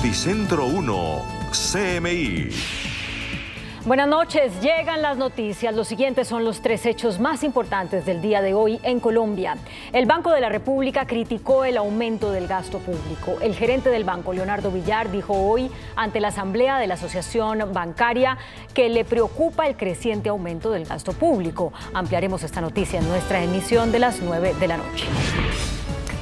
Noticentro 1, CMI. Buenas noches, llegan las noticias. Los siguientes son los tres hechos más importantes del día de hoy en Colombia. El Banco de la República criticó el aumento del gasto público. El gerente del banco, Leonardo Villar, dijo hoy ante la Asamblea de la Asociación Bancaria que le preocupa el creciente aumento del gasto público. Ampliaremos esta noticia en nuestra emisión de las 9 de la noche.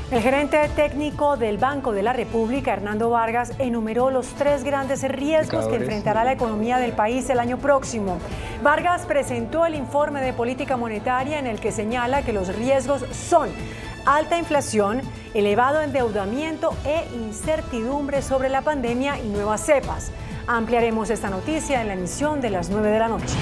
El gerente técnico del Banco de la República, Hernando Vargas, enumeró los tres grandes riesgos que enfrentará la economía del país el año próximo. Vargas presentó el informe de política monetaria en el que señala que los riesgos son alta inflación, elevado endeudamiento e incertidumbre sobre la pandemia y nuevas cepas. Ampliaremos esta noticia en la emisión de las 9 de la noche.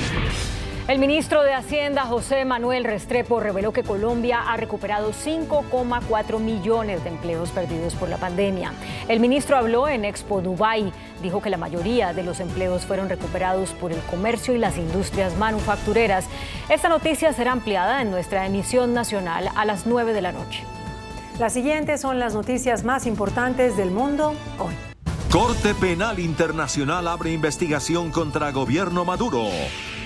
El ministro de Hacienda, José Manuel Restrepo, reveló que Colombia ha recuperado 5,4 millones de empleos perdidos por la pandemia. El ministro habló en Expo Dubai. Dijo que la mayoría de los empleos fueron recuperados por el comercio y las industrias manufactureras. Esta noticia será ampliada en nuestra emisión nacional a las 9 de la noche. Las siguientes son las noticias más importantes del mundo hoy. Corte Penal Internacional abre investigación contra gobierno Maduro.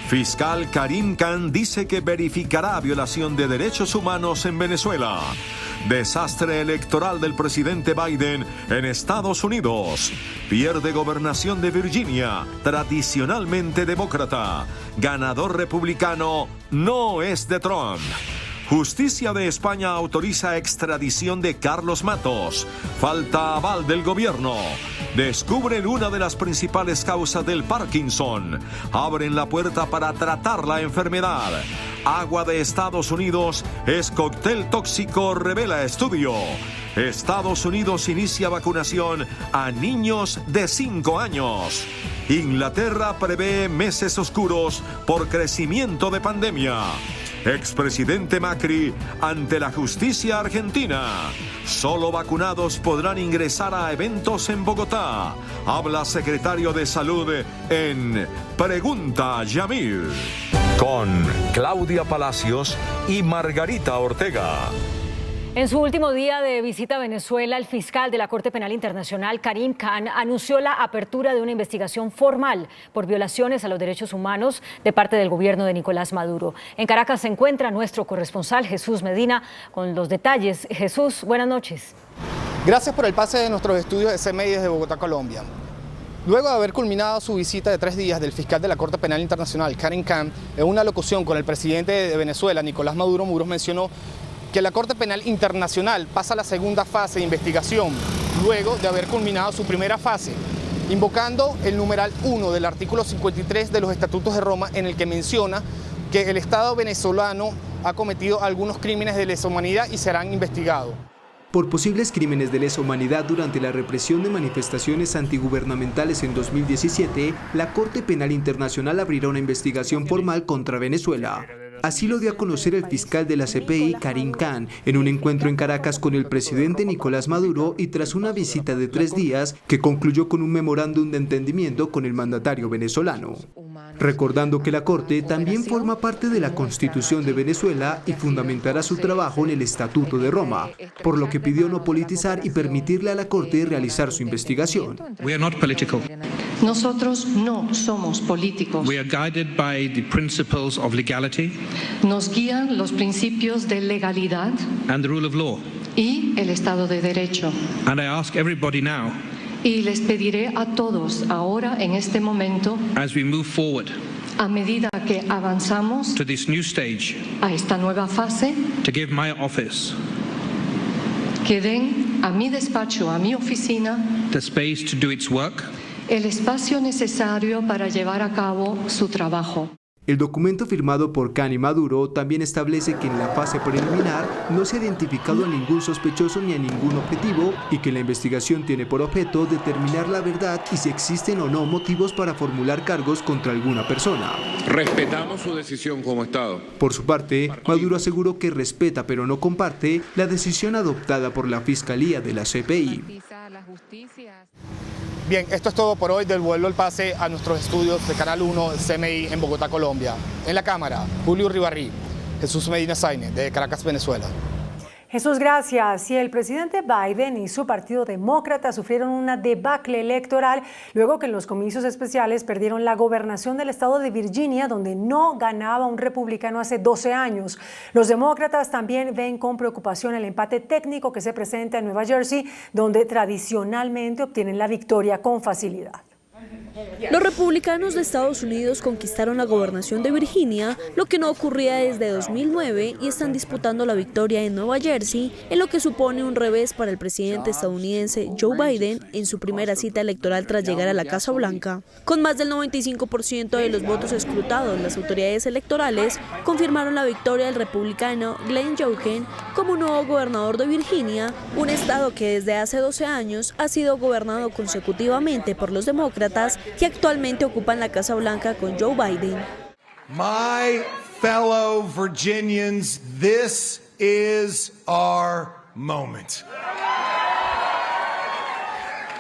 Fiscal Karim Khan dice que verificará violación de derechos humanos en Venezuela. Desastre electoral del presidente Biden en Estados Unidos. Pierde gobernación de Virginia, tradicionalmente demócrata. Ganador republicano no es de Trump. Justicia de España autoriza extradición de Carlos Matos. Falta aval del gobierno. Descubren una de las principales causas del Parkinson. Abren la puerta para tratar la enfermedad. Agua de Estados Unidos es cóctel tóxico, revela estudio. Estados Unidos inicia vacunación a niños de 5 años. Inglaterra prevé meses oscuros por crecimiento de pandemia. Expresidente Macri ante la justicia argentina. Solo vacunados podrán ingresar a eventos en Bogotá. Habla secretario de Salud en Pregunta Yamil. Con Claudia Palacios y Margarita Ortega. En su último día de visita a Venezuela, el fiscal de la Corte Penal Internacional, Karim Khan, anunció la apertura de una investigación formal por violaciones a los derechos humanos de parte del gobierno de Nicolás Maduro. En Caracas se encuentra nuestro corresponsal Jesús Medina con los detalles. Jesús, buenas noches. Gracias por el pase de nuestros estudios de CMI desde Bogotá, Colombia. Luego de haber culminado su visita de 3 días del fiscal de la Corte Penal Internacional, Karim Khan, en una locución con el presidente de Venezuela, Nicolás Maduro Moros, mencionó que la Corte Penal Internacional pasa a la segunda fase de investigación, luego de haber culminado su primera fase, invocando el numeral 1 del artículo 53 de los Estatutos de Roma, en el que menciona que el Estado venezolano ha cometido algunos crímenes de lesa humanidad y serán investigados. Por posibles crímenes de lesa humanidad durante la represión de manifestaciones antigubernamentales en 2017, la Corte Penal Internacional abrirá una investigación formal contra Venezuela. Así lo dio a conocer el fiscal de la CPI, Karim Khan, en un encuentro en Caracas con el presidente Nicolás Maduro y tras una visita de 3 días que concluyó con un memorándum de entendimiento con el mandatario venezolano. Recordando que la Corte también forma parte de la Constitución de Venezuela y fundamentará su trabajo en el Estatuto de Roma, por lo que pidió no politizar y permitirle a la Corte realizar su investigación. Nosotros no somos políticos. We are guided by the principles of legality. Nos guían los principios de legalidad and the rule of law. Y el Estado de Derecho. And I ask everybody now, y les pediré a todos ahora, en este momento, as we move forward, a medida que avanzamos to this new stage, a esta nueva fase, to give my office, que den a mi despacho, a mi oficina, the space to do its work, el espacio necesario para llevar a cabo su trabajo. El documento firmado por Khan y Maduro también establece que en la fase preliminar no se ha identificado a ningún sospechoso ni a ningún objetivo y que la investigación tiene por objeto determinar la verdad y si existen o no motivos para formular cargos contra alguna persona. Respetamos su decisión como Estado. Por su parte, Maduro aseguró que respeta pero no comparte la decisión adoptada por la Fiscalía de la CPI. Bien, esto es todo por hoy. Devuelvo el pase a nuestros estudios de Canal 1 CMI en Bogotá, Colombia. En la cámara, Julio Ribarrí, Jesús Medina Zaine, de Caracas, Venezuela. Jesús, gracias. Y el presidente Biden y su partido demócrata sufrieron una debacle electoral luego que en los comicios especiales perdieron la gobernación del estado de Virginia, donde no ganaba un republicano hace 12 años. Los demócratas también ven con preocupación el empate técnico que se presenta en Nueva Jersey, donde tradicionalmente obtienen la victoria con facilidad. Los republicanos de Estados Unidos conquistaron la gobernación de Virginia, lo que no ocurría desde 2009, y están disputando la victoria en Nueva Jersey, en lo que supone un revés para el presidente estadounidense Joe Biden en su primera cita electoral tras llegar a la Casa Blanca. Con más del 95% de los votos escrutados, las autoridades electorales confirmaron la victoria del republicano Glenn Youngkin como nuevo gobernador de Virginia, un estado que desde hace 12 años ha sido gobernado consecutivamente por los demócratas, que actualmente ocupan la Casa Blanca con Joe Biden. My fellow Virginians, this is our moment.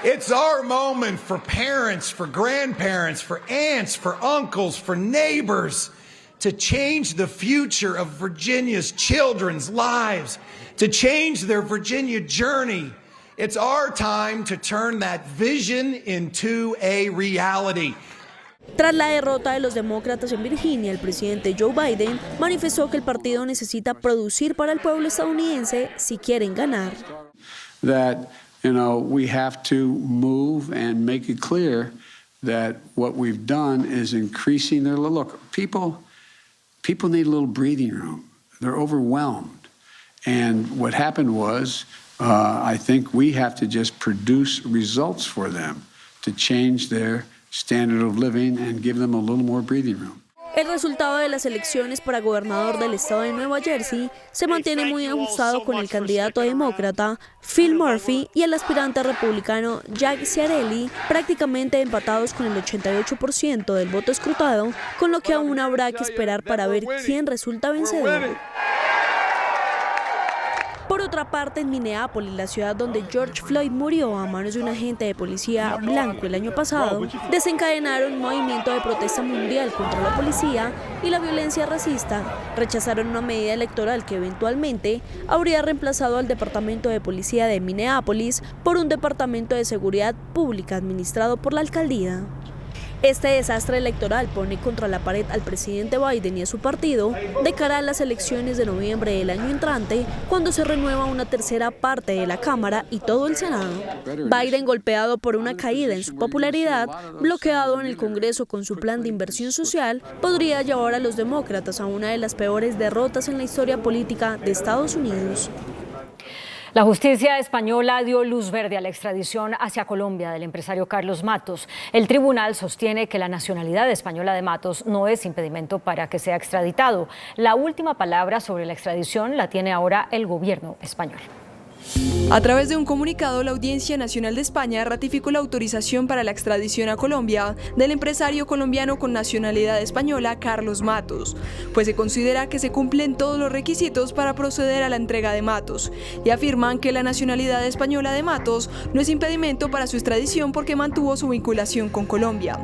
It's our moment for parents, for grandparents, for aunts, for uncles, for neighbors, to change the future of Virginia's children's lives, to change their Virginia journey. It's our time to turn that vision into a reality. Tras la derrota de los demócratas en Virginia, el presidente Joe Biden manifestó que el partido necesita producir para el pueblo estadounidense si quieren ganar. That, we have to move and make it clear that what we've done is increasing their look. People need a little breathing room. They're overwhelmed. And what happened was, I think we have to just produce results for them to change their standard of living and give them a little more breathing room. El resultado de las elecciones para gobernador del estado de Nueva Jersey se mantiene muy ajustado con el candidato demócrata Phil Murphy y el aspirante republicano Jack Ciarelli, prácticamente empatados con el 88% del voto escrutado, con lo que aún habrá que esperar para ver quién resulta vencedor. Por otra parte, en Minneapolis, la ciudad donde George Floyd murió a manos de un agente de policía blanco el año pasado, desencadenaron un movimiento de protesta mundial contra la policía y la violencia racista. Rechazaron una medida electoral que eventualmente habría reemplazado al Departamento de Policía de Minneapolis por un Departamento de Seguridad Pública administrado por la alcaldía. Este desastre electoral pone contra la pared al presidente Biden y a su partido de cara a las elecciones de noviembre del año entrante, cuando se renueva una tercera parte de la Cámara y todo el Senado. Biden, golpeado por una caída en su popularidad, bloqueado en el Congreso con su plan de inversión social, podría llevar a los demócratas a una de las peores derrotas en la historia política de Estados Unidos. La justicia española dio luz verde a la extradición hacia Colombia del empresario Carlos Matos. El tribunal sostiene que la nacionalidad española de Matos no es impedimento para que sea extraditado. La última palabra sobre la extradición la tiene ahora el gobierno español. A través de un comunicado, la Audiencia Nacional de España ratificó la autorización para la extradición a Colombia del empresario colombiano con nacionalidad española Carlos Matos, pues se considera que se cumplen todos los requisitos para proceder a la entrega de Matos, y afirman que la nacionalidad española de Matos no es impedimento para su extradición porque mantuvo su vinculación con Colombia.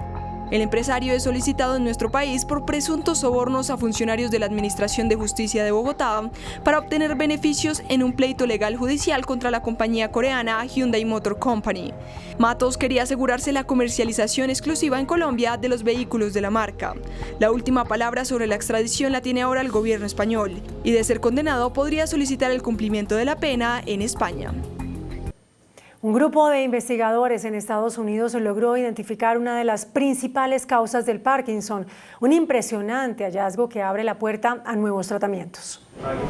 El empresario es solicitado en nuestro país por presuntos sobornos a funcionarios de la Administración de Justicia de Bogotá para obtener beneficios en un pleito legal judicial contra la compañía coreana Hyundai Motor Company. Matos quería asegurarse la comercialización exclusiva en Colombia de los vehículos de la marca. La última palabra sobre la extradición la tiene ahora el gobierno español, y de ser condenado podría solicitar el cumplimiento de la pena en España. Un grupo de investigadores en Estados Unidos logró identificar una de las principales causas del Parkinson, un impresionante hallazgo que abre la puerta a nuevos tratamientos.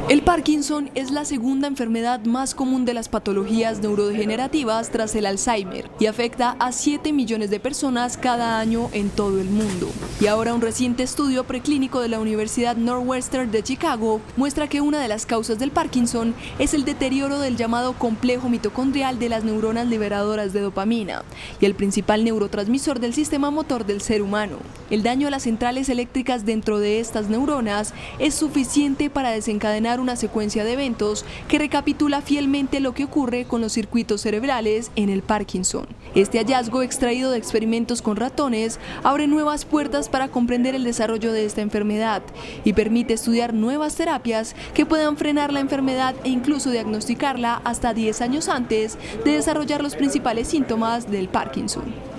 El Parkinson es la segunda enfermedad más común de las patologías neurodegenerativas tras el Alzheimer y afecta a 7 millones de personas cada año en todo el mundo. Y ahora un reciente estudio preclínico de la Universidad Northwestern de Chicago muestra que una de las causas del Parkinson es el deterioro del llamado complejo mitocondrial de las neuronas liberadoras de dopamina y el principal neurotransmisor del sistema motor del ser humano. El daño a las centrales eléctricas dentro de estas neuronas es suficiente para desencadenar desencadenar una secuencia de eventos que recapitula fielmente lo que ocurre con los circuitos cerebrales en el Parkinson. Este hallazgo, extraído de experimentos con ratones, abre nuevas puertas para comprender el desarrollo de esta enfermedad y permite estudiar nuevas terapias que puedan frenar la enfermedad e incluso diagnosticarla hasta 10 años antes de desarrollar los principales síntomas del Parkinson.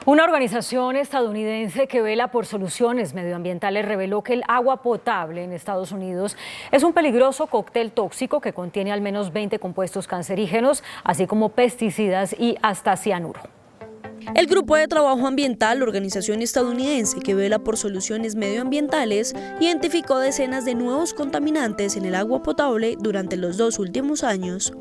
Una organización estadounidense que vela por soluciones medioambientales reveló que el agua potable en Estados Unidos es un peligroso cóctel tóxico que contiene al menos 20 compuestos cancerígenos, así como pesticidas y hasta cianuro. El Grupo de Trabajo Ambiental, organización estadounidense que vela por soluciones medioambientales, identificó decenas de nuevos contaminantes en el agua potable durante los 2 últimos años.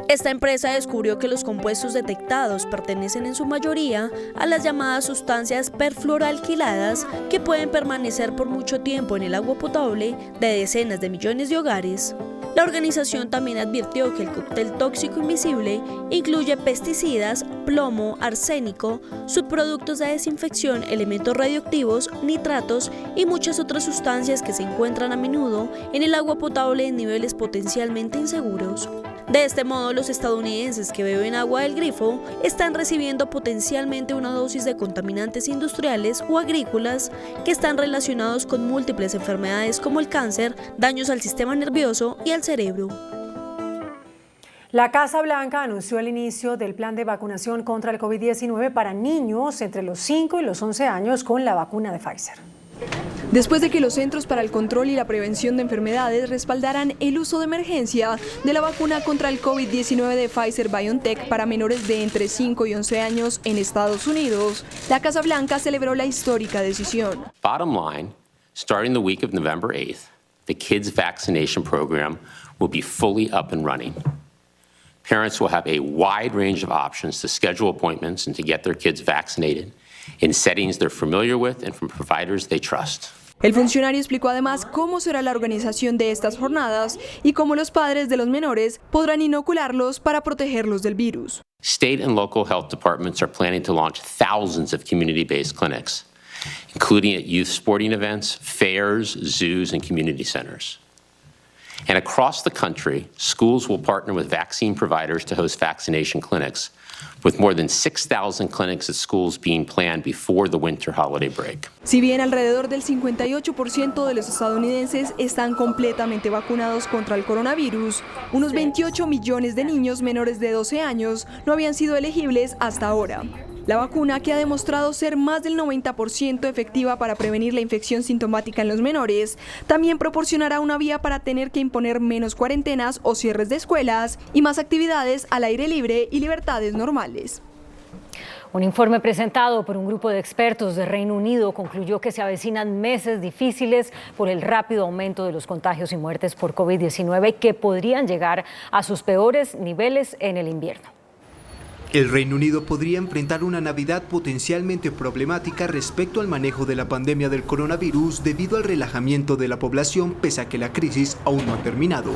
Esta empresa descubrió que los compuestos detectados pertenecen en su mayoría a las llamadas sustancias perfluoroalquiladas que pueden permanecer por mucho tiempo en el agua potable de decenas de millones de hogares. La organización también advirtió que el cóctel tóxico invisible incluye pesticidas, plomo, arsénico, subproductos de desinfección, elementos radioactivos, nitratos y muchas otras sustancias que se encuentran a menudo en el agua potable en niveles potencialmente inseguros. De este modo, los estadounidenses que beben agua del grifo están recibiendo potencialmente una dosis de contaminantes industriales o agrícolas que están relacionados con múltiples enfermedades como el cáncer, daños al sistema nervioso y al cerebro. La Casa Blanca anunció el inicio del plan de vacunación contra el COVID-19 para niños entre los 5 y los 11 años con la vacuna de Pfizer. Después de que los Centros para el Control y la Prevención de Enfermedades respaldaran el uso de emergencia de la vacuna contra el COVID-19 de Pfizer-BioNTech para menores de entre 5 y 11 años en Estados Unidos, la Casa Blanca celebró la histórica decisión. Bottom line, starting the week of November 8th, the kids' vaccination program will be fully up and running. Parents will have a wide range of options to schedule appointments and to get their kids vaccinated in settings they're familiar with and from providers they trust. El funcionario explicó además cómo será la organización de estas jornadas y cómo los padres de los menores podrán inocularlos para protegerlos del virus. State and local health departments are planning to launch thousands of community-based clinics, including at youth sporting events, fairs, zoos, and community centers. And across the country, schools will partner with vaccine providers to host vaccination clinics, with more than 6,000 clinics at schools being planned before the winter holiday break. Si bien alrededor del 58% de los estadounidenses están completamente vacunados contra el coronavirus, unos 28 millones de niños menores de 12 años no habían sido elegibles hasta ahora. La vacuna, que ha demostrado ser más del 90% efectiva para prevenir la infección sintomática en los menores, también proporcionará una vía para tener que imponer menos cuarentenas o cierres de escuelas y más actividades al aire libre y libertades normales. Un informe presentado por un grupo de expertos de Reino Unido concluyó que se avecinan meses difíciles por el rápido aumento de los contagios y muertes por COVID-19 que podrían llegar a sus peores niveles en el invierno. El Reino Unido podría enfrentar una Navidad potencialmente problemática respecto al manejo de la pandemia del coronavirus debido al relajamiento de la población pese a que la crisis aún no ha terminado.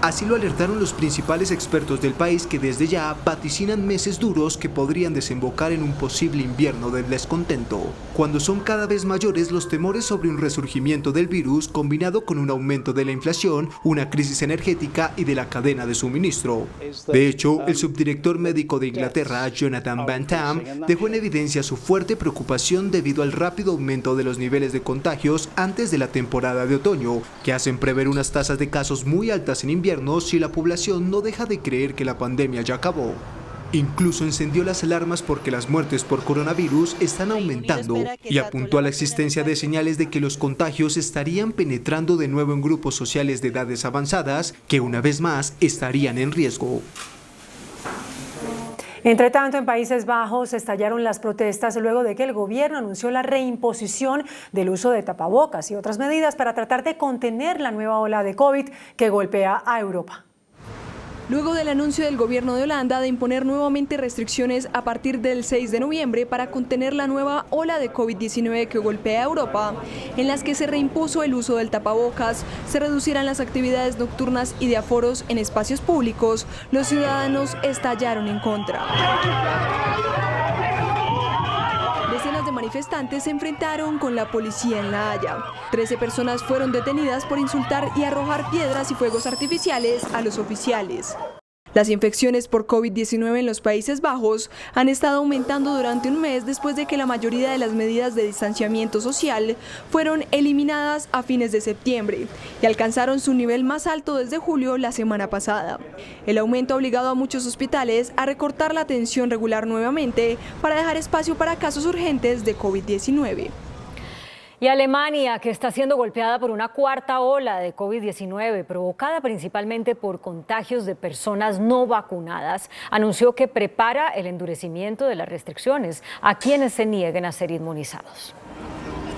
Así lo alertaron los principales expertos del país, que desde ya vaticinan meses duros que podrían desembocar en un posible invierno del descontento, cuando son cada vez mayores los temores sobre un resurgimiento del virus combinado con un aumento de la inflación, una crisis energética y de la cadena de suministro. De hecho, el subdirector médico de Inglaterra, Jonathan Bantam, dejó en evidencia su fuerte preocupación debido al rápido aumento de los niveles de contagios antes de la temporada de otoño, que hacen prever unas tasas de casos muy altas en invierno si la población no deja de creer que la pandemia ya acabó. Incluso encendió las alarmas porque las muertes por coronavirus están aumentando y apuntó a la existencia de señales de que los contagios estarían penetrando de nuevo en grupos sociales de edades avanzadas que una vez más estarían en riesgo. Entre tanto, en Países Bajos estallaron las protestas luego de que el gobierno anunció la reimposición del uso de tapabocas y otras medidas para tratar de contener la nueva ola de COVID que golpea a Europa. Luego del anuncio del gobierno de Holanda de imponer nuevamente restricciones a partir del 6 de noviembre para contener la nueva ola de COVID-19 que golpea a Europa, en las que se reimpuso el uso del tapabocas, se reducirán las actividades nocturnas y de aforos en espacios públicos, los ciudadanos estallaron en contra. Decenas de manifestantes se enfrentaron con la policía en La Haya. 13 personas fueron detenidas por insultar y arrojar piedras y fuegos artificiales a los oficiales. Las infecciones por COVID-19 en los Países Bajos han estado aumentando durante un mes después de que la mayoría de las medidas de distanciamiento social fueron eliminadas a fines de septiembre y alcanzaron su nivel más alto desde julio la semana pasada. El aumento ha obligado a muchos hospitales a recortar la atención regular nuevamente para dejar espacio para casos urgentes de COVID-19. Y Alemania, que está siendo golpeada por una cuarta ola de COVID-19, provocada principalmente por contagios de personas no vacunadas, anunció que prepara el endurecimiento de las restricciones a quienes se nieguen a ser inmunizados.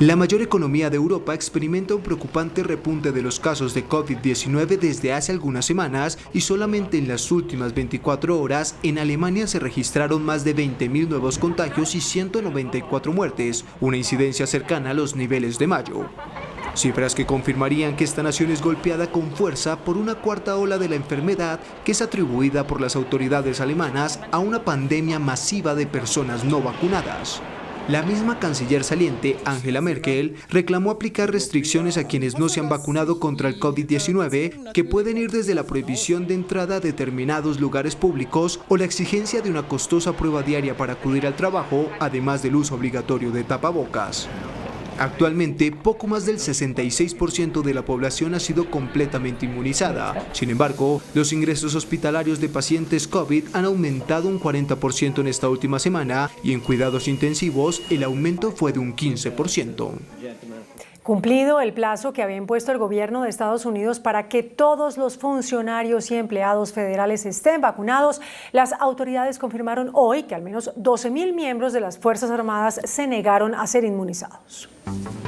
La mayor economía de Europa experimenta un preocupante repunte de los casos de COVID-19 desde hace algunas semanas y solamente en las últimas 24 horas en Alemania se registraron más de 20.000 nuevos contagios y 194 muertes, una incidencia cercana a los niveles de mayo. Cifras que confirmarían que esta nación es golpeada con fuerza por una cuarta ola de la enfermedad que es atribuida por las autoridades alemanas a una pandemia masiva de personas no vacunadas. La misma canciller saliente, Angela Merkel, reclamó aplicar restricciones a quienes no se han vacunado contra el COVID-19, que pueden ir desde la prohibición de entrada a determinados lugares públicos o la exigencia de una costosa prueba diaria para acudir al trabajo, además del uso obligatorio de tapabocas. Actualmente, poco más del 66% de la población ha sido completamente inmunizada. Sin embargo, los ingresos hospitalarios de pacientes COVID han aumentado un 40% en esta última semana y en cuidados intensivos el aumento fue de un 15%. Cumplido el plazo que había impuesto el gobierno de Estados Unidos para que todos los funcionarios y empleados federales estén vacunados, las autoridades confirmaron hoy que al menos 12.000 miembros de las Fuerzas Armadas se negaron a ser inmunizados.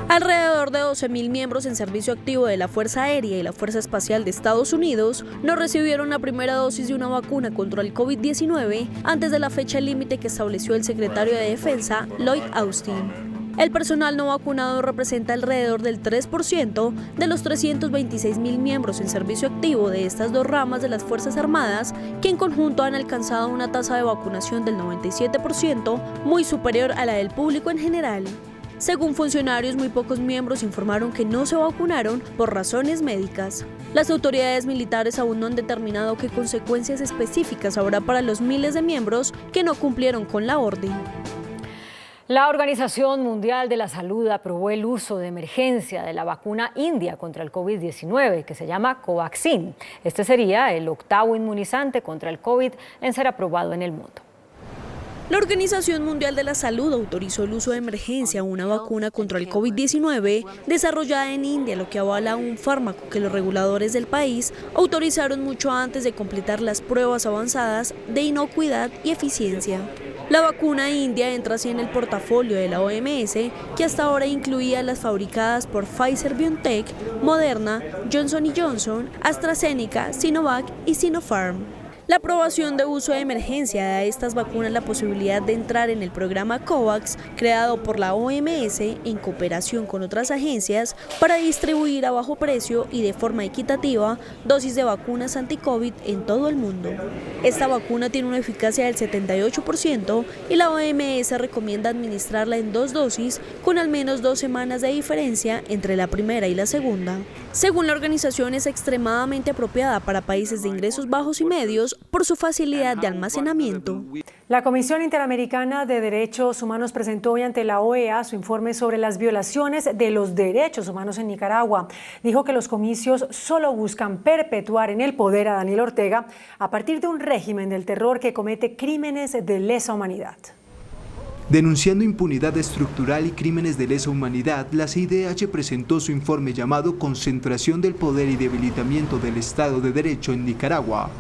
Alrededor de 12.000 miembros en servicio activo de la Fuerza Aérea y la Fuerza Espacial de Estados Unidos no recibieron la primera dosis de una vacuna contra el COVID-19 antes de la fecha límite que estableció el secretario de Defensa, Lloyd Austin. El personal no vacunado representa alrededor del 3% de los 326.000 miembros en servicio activo de estas dos ramas de las Fuerzas Armadas, que en conjunto han alcanzado una tasa de vacunación del 97%, muy superior a la del público en general. Según funcionarios, muy pocos miembros informaron que no se vacunaron por razones médicas. Las autoridades militares aún no han determinado qué consecuencias específicas habrá para los miles de miembros que no cumplieron con la orden. La Organización Mundial de la Salud aprobó el uso de emergencia de la vacuna india contra el COVID-19, que se llama Covaxin. Este sería el octavo inmunizante contra el COVID en ser aprobado en el mundo. La Organización Mundial de la Salud autorizó el uso de emergencia a una vacuna contra el COVID-19 desarrollada en India, lo que avala un fármaco que los reguladores del país autorizaron mucho antes de completar las pruebas avanzadas de inocuidad y eficiencia. La vacuna india entra así en el portafolio de la OMS, que hasta ahora incluía las fabricadas por Pfizer-BioNTech, Moderna, Johnson & Johnson, AstraZeneca, Sinovac y Sinopharm. La aprobación de uso de emergencia da a estas vacunas la posibilidad de entrar en el programa COVAX, creado por la OMS en cooperación con otras agencias para distribuir a bajo precio y de forma equitativa dosis de vacunas anti-COVID en todo el mundo. Esta vacuna tiene una eficacia del 78% y la OMS recomienda administrarla en 2 dosis con al menos 2 semanas de diferencia entre la primera y la segunda. Según la organización, es extremadamente apropiada para países de ingresos bajos y medios por su facilidad de almacenamiento. La Comisión Interamericana de Derechos Humanos presentó hoy ante la OEA su informe sobre las violaciones de los derechos humanos en Nicaragua. Dijo que los comicios solo buscan perpetuar en el poder a Daniel Ortega a partir de un régimen del terror que comete crímenes de lesa humanidad. Denunciando impunidad estructural y crímenes de lesa humanidad, la CIDH presentó su informe llamado Concentración del Poder y Debilitamiento del Estado de Derecho en Nicaragua.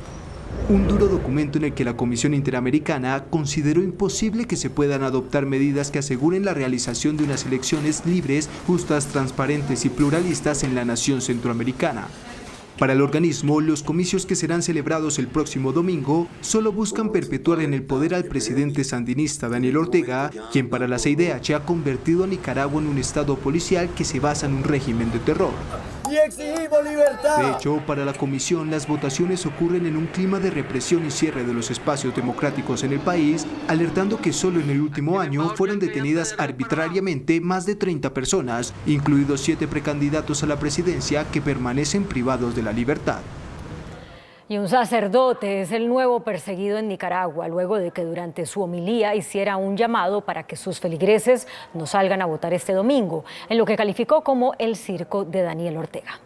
Un duro documento en el que la Comisión Interamericana consideró imposible que se puedan adoptar medidas que aseguren la realización de unas elecciones libres, justas, transparentes y pluralistas en la nación centroamericana. Para el organismo, los comicios que serán celebrados el próximo domingo solo buscan perpetuar en el poder al presidente sandinista Daniel Ortega, quien para la CIDH ha convertido a Nicaragua en un estado policial que se basa en un régimen de terror. y exigimos libertad. De hecho, para la comisión, las votaciones ocurren en un clima de represión y cierre de los espacios democráticos en el país, alertando que solo en el último año fueron detenidas arbitrariamente más de 30 personas, incluidos 7 precandidatos a la presidencia que permanecen privados de la libertad. Y un sacerdote es el nuevo perseguido en Nicaragua, luego de que durante su homilía hiciera un llamado para que sus feligreses no salgan a votar este domingo, en lo que calificó como el circo de Daniel Ortega.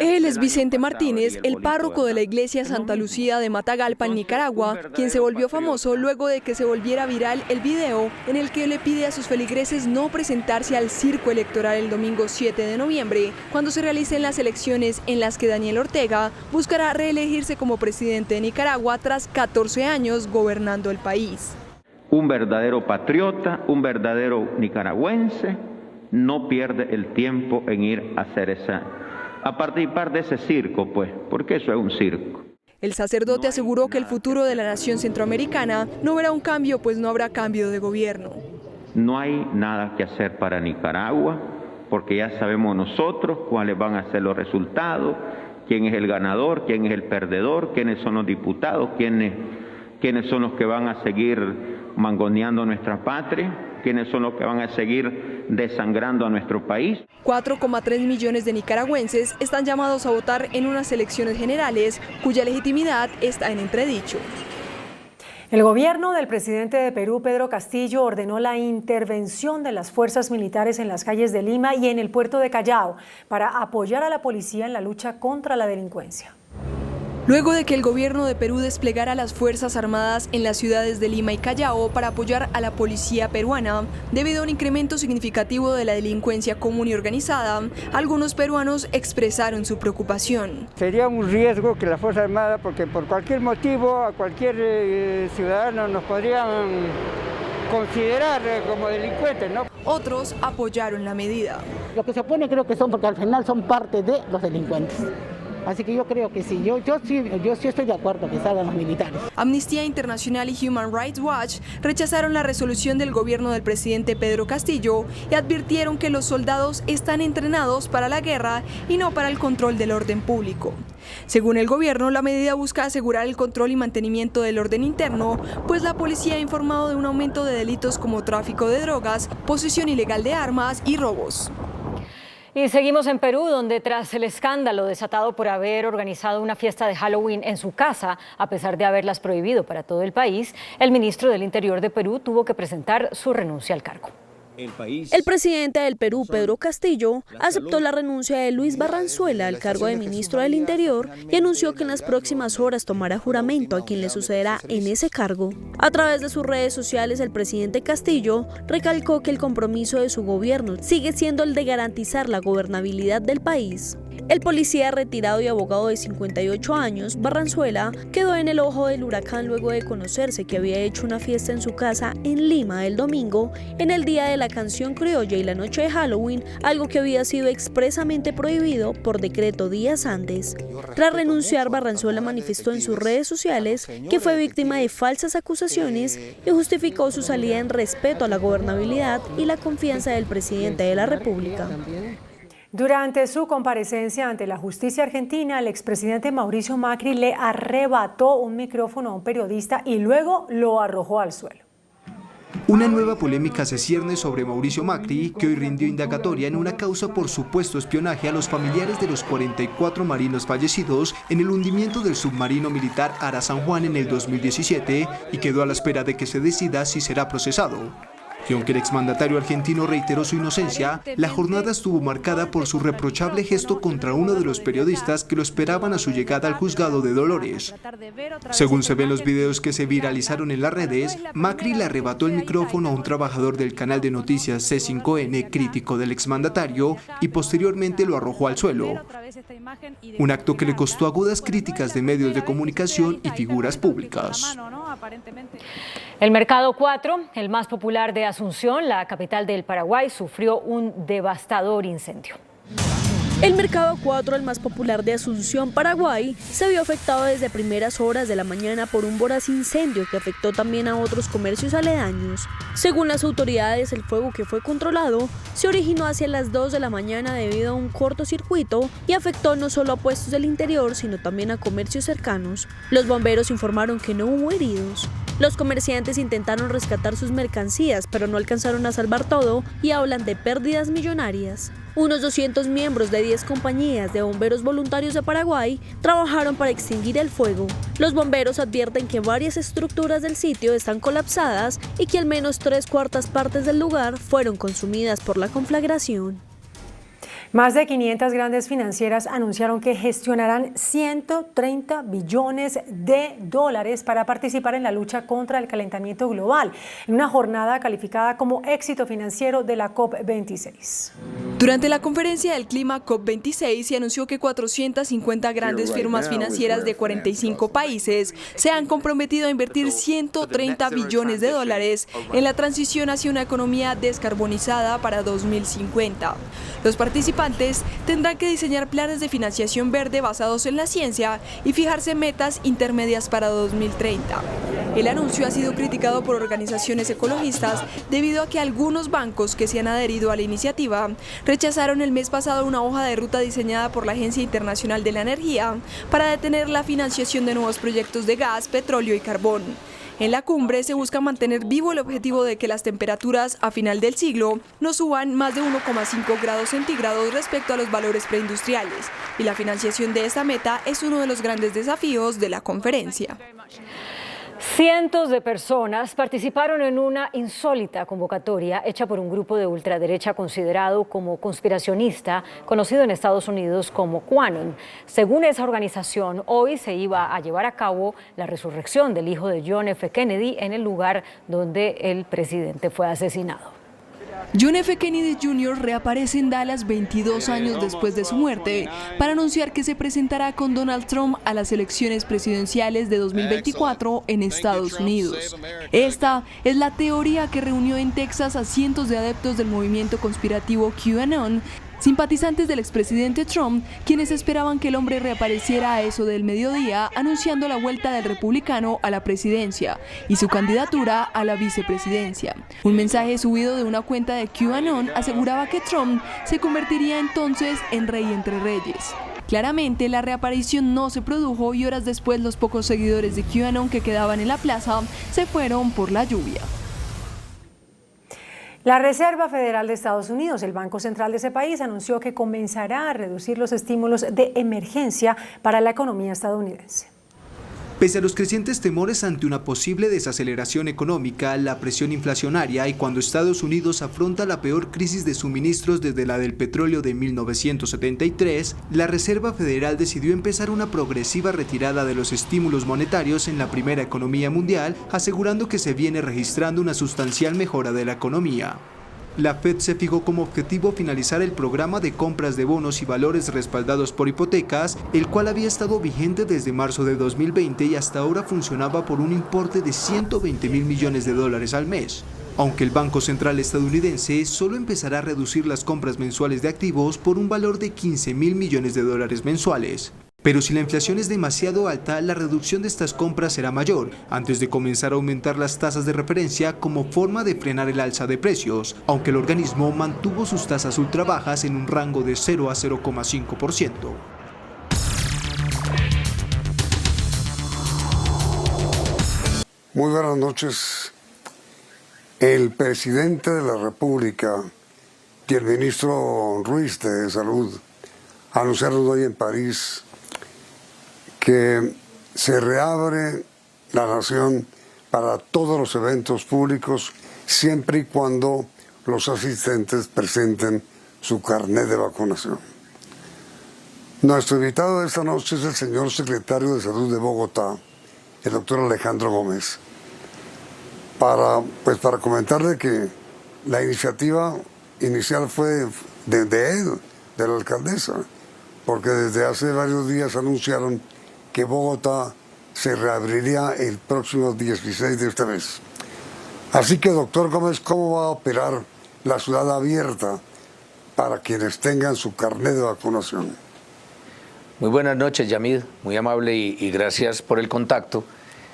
Él es Vicente Martínez, el párroco de la iglesia Santa Lucía de Matagalpa, en Nicaragua, quien se volvió famoso luego de que se volviera viral el video en el que le pide a sus feligreses no presentarse al circo electoral el domingo 7 de noviembre, cuando se realicen las elecciones en las que Daniel Ortega buscará reelegirse como presidente de Nicaragua tras 14 años gobernando el país. Un verdadero patriota, un verdadero nicaragüense, no pierde el tiempo en ir a participar de ese circo, pues, porque eso es un circo. El sacerdote aseguró que el futuro de la nación centroamericana no verá un cambio, pues no habrá cambio de gobierno. No hay nada que hacer para Nicaragua, porque ya sabemos nosotros cuáles van a ser los resultados, quién es el ganador, quién es el perdedor, quiénes son los diputados, quiénes son los que van a seguir mangoneando nuestra patria, quiénes son los que van a seguir desangrando a nuestro país. 4,3 millones de nicaragüenses están llamados a votar en unas elecciones generales cuya legitimidad está en entredicho. El gobierno del presidente de Perú, Pedro Castillo, ordenó la intervención de las fuerzas militares en las calles de Lima y en el puerto de Callao para apoyar a la policía en la lucha contra la delincuencia. Luego de que el gobierno de Perú desplegara las Fuerzas Armadas en las ciudades de Lima y Callao para apoyar a la policía peruana, debido a un incremento significativo de la delincuencia común y organizada, algunos peruanos expresaron su preocupación. Sería un riesgo que la Fuerza Armada, porque por cualquier motivo a cualquier ciudadano nos podrían considerar como delincuentes, ¿no? Otros apoyaron la medida. Lo que se opone creo que son porque al final son parte de los delincuentes. Así que yo creo que sí, yo sí estoy de acuerdo que salgan los militares. Amnistía Internacional y Human Rights Watch rechazaron la resolución del gobierno del presidente Pedro Castillo y advirtieron que los soldados están entrenados para la guerra y no para el control del orden público. Según el gobierno, la medida busca asegurar el control y mantenimiento del orden interno, pues la policía ha informado de un aumento de delitos como tráfico de drogas, posesión ilegal de armas y robos. Y seguimos en Perú, donde tras el escándalo desatado por haber organizado una fiesta de Halloween en su casa, a pesar de haberlas prohibido para todo el país, el ministro del Interior de Perú tuvo que presentar su renuncia al cargo. El presidente del Perú, Pedro Castillo, aceptó la renuncia de Luis Barranzuela al cargo de ministro del Interior y anunció que en las próximas horas tomará juramento a quien le sucederá en ese cargo. A través de sus redes sociales, el presidente Castillo recalcó que el compromiso de su gobierno sigue siendo el de garantizar la gobernabilidad del país. El policía retirado y abogado de 58 años, Barranzuela, quedó en el ojo del huracán luego de conocerse que había hecho una fiesta en su casa en Lima el domingo, en el día de la canción criolla y la noche de Halloween, algo que había sido expresamente prohibido por decreto días antes. Tras renunciar, Barranzuela manifestó en sus redes sociales que fue víctima de falsas acusaciones y justificó su salida en respeto a la gobernabilidad y la confianza del presidente de la República. Durante su comparecencia ante la justicia argentina, el expresidente Mauricio Macri le arrebató un micrófono a un periodista y luego lo arrojó al suelo. Una nueva polémica se cierne sobre Mauricio Macri, que hoy rindió indagatoria en una causa por supuesto espionaje a los familiares de los 44 marinos fallecidos en el hundimiento del submarino militar Ara San Juan en el 2017 y quedó a la espera de que se decida si será procesado. Y aunque el exmandatario argentino reiteró su inocencia, la jornada estuvo marcada por su reprochable gesto contra uno de los periodistas que lo esperaban a su llegada al juzgado de Dolores. Según se ven los videos que se viralizaron en las redes, Macri le arrebató el micrófono a un trabajador del canal de noticias C5N, crítico del exmandatario, y posteriormente lo arrojó al suelo. Un acto que le costó agudas críticas de medios de comunicación y figuras públicas. El Mercado 4, el más popular de Asunción, la capital del Paraguay, sufrió un devastador incendio. El mercado 4, el más popular de Asunción, Paraguay, se vio afectado desde primeras horas de la mañana por un voraz incendio que afectó también a otros comercios aledaños. Según las autoridades, el fuego, que fue controlado, se originó hacia las 2 de la mañana debido a un cortocircuito y afectó no solo a puestos del interior, sino también a comercios cercanos. Los bomberos informaron que no hubo heridos. Los comerciantes intentaron rescatar sus mercancías, pero no alcanzaron a salvar todo y hablan de pérdidas millonarias. Unos 200 miembros de 10 compañías de bomberos voluntarios de Paraguay trabajaron para extinguir el fuego. Los bomberos advierten que varias estructuras del sitio están colapsadas y que al menos 3/4 partes del lugar fueron consumidas por la conflagración. Más de 500 grandes financieras anunciaron que gestionarán 130 billones de dólares para participar en la lucha contra el calentamiento global, en una jornada calificada como éxito financiero de la COP26. Durante la conferencia del clima COP26 se anunció que 450 grandes firmas financieras de 45 países se han comprometido a invertir 130 billones de dólares en la transición hacia una economía descarbonizada para 2050. Los participantes tendrán que diseñar planes de financiación verde basados en la ciencia y fijarse metas intermedias para 2030. El anuncio ha sido criticado por organizaciones ecologistas debido a que algunos bancos que se han adherido a la iniciativa rechazaron el mes pasado una hoja de ruta diseñada por la Agencia Internacional de la Energía para detener la financiación de nuevos proyectos de gas, petróleo y carbón. En la cumbre se busca mantener vivo el objetivo de que las temperaturas a final del siglo no suban más de 1,5 grados centígrados respecto a los valores preindustriales, y la financiación de esta meta es uno de los grandes desafíos de la conferencia. Cientos de personas participaron en una insólita convocatoria hecha por un grupo de ultraderecha considerado como conspiracionista, conocido en Estados Unidos como QAnon. Según esa organización, hoy se iba a llevar a cabo la resurrección del hijo de John F. Kennedy en el lugar donde el presidente fue asesinado. John F. Kennedy Jr. reaparece en Dallas 22 años después de su muerte para anunciar que se presentará con Donald Trump a las elecciones presidenciales de 2024 en Estados Unidos. Esta es la teoría que reunió en Texas a cientos de adeptos del movimiento conspirativo QAnon, simpatizantes del expresidente Trump, quienes esperaban que el hombre reapareciera a eso del mediodía, anunciando la vuelta del republicano a la presidencia y su candidatura a la vicepresidencia. Un mensaje subido de una cuenta de QAnon aseguraba que Trump se convertiría entonces en rey entre reyes. Claramente, la reaparición no se produjo y horas después los pocos seguidores de QAnon que quedaban en la plaza se fueron por la lluvia. La Reserva Federal de Estados Unidos, el banco central de ese país, anunció que comenzará a reducir los estímulos de emergencia para la economía estadounidense. Pese a los crecientes temores ante una posible desaceleración económica, la presión inflacionaria y cuando Estados Unidos afronta la peor crisis de suministros desde la del petróleo de 1973, la Reserva Federal decidió empezar una progresiva retirada de los estímulos monetarios en la primera economía mundial, asegurando que se viene registrando una sustancial mejora de la economía. La Fed se fijó como objetivo finalizar el programa de compras de bonos y valores respaldados por hipotecas, el cual había estado vigente desde marzo de 2020 y hasta ahora funcionaba por un importe de $120 mil millones al mes. Aunque el Banco Central estadounidense solo empezará a reducir las compras mensuales de activos por un valor de $15 mil millones mensuales. Pero si la inflación es demasiado alta, la reducción de estas compras será mayor, antes de comenzar a aumentar las tasas de referencia como forma de frenar el alza de precios, aunque el organismo mantuvo sus tasas ultra bajas en un rango de 0 a 0,5%. Muy buenas noches. El presidente de la República y el ministro Ruiz de Salud anunciaron hoy en París que se reabre la nación para todos los eventos públicos siempre y cuando los asistentes presenten su carnet de vacunación. Nuestro invitado de esta noche es el señor secretario de Salud de Bogotá, el doctor Alejandro Gómez, para comentarle que la iniciativa inicial fue de él, de la alcaldesa, porque desde hace varios días anunciaron que Bogotá se reabriría el próximo 16 de este mes. Así que, doctor Gómez, ¿cómo va a operar la ciudad abierta para quienes tengan su carnet de vacunación? Muy buenas noches, Yamid, muy amable y gracias por el contacto.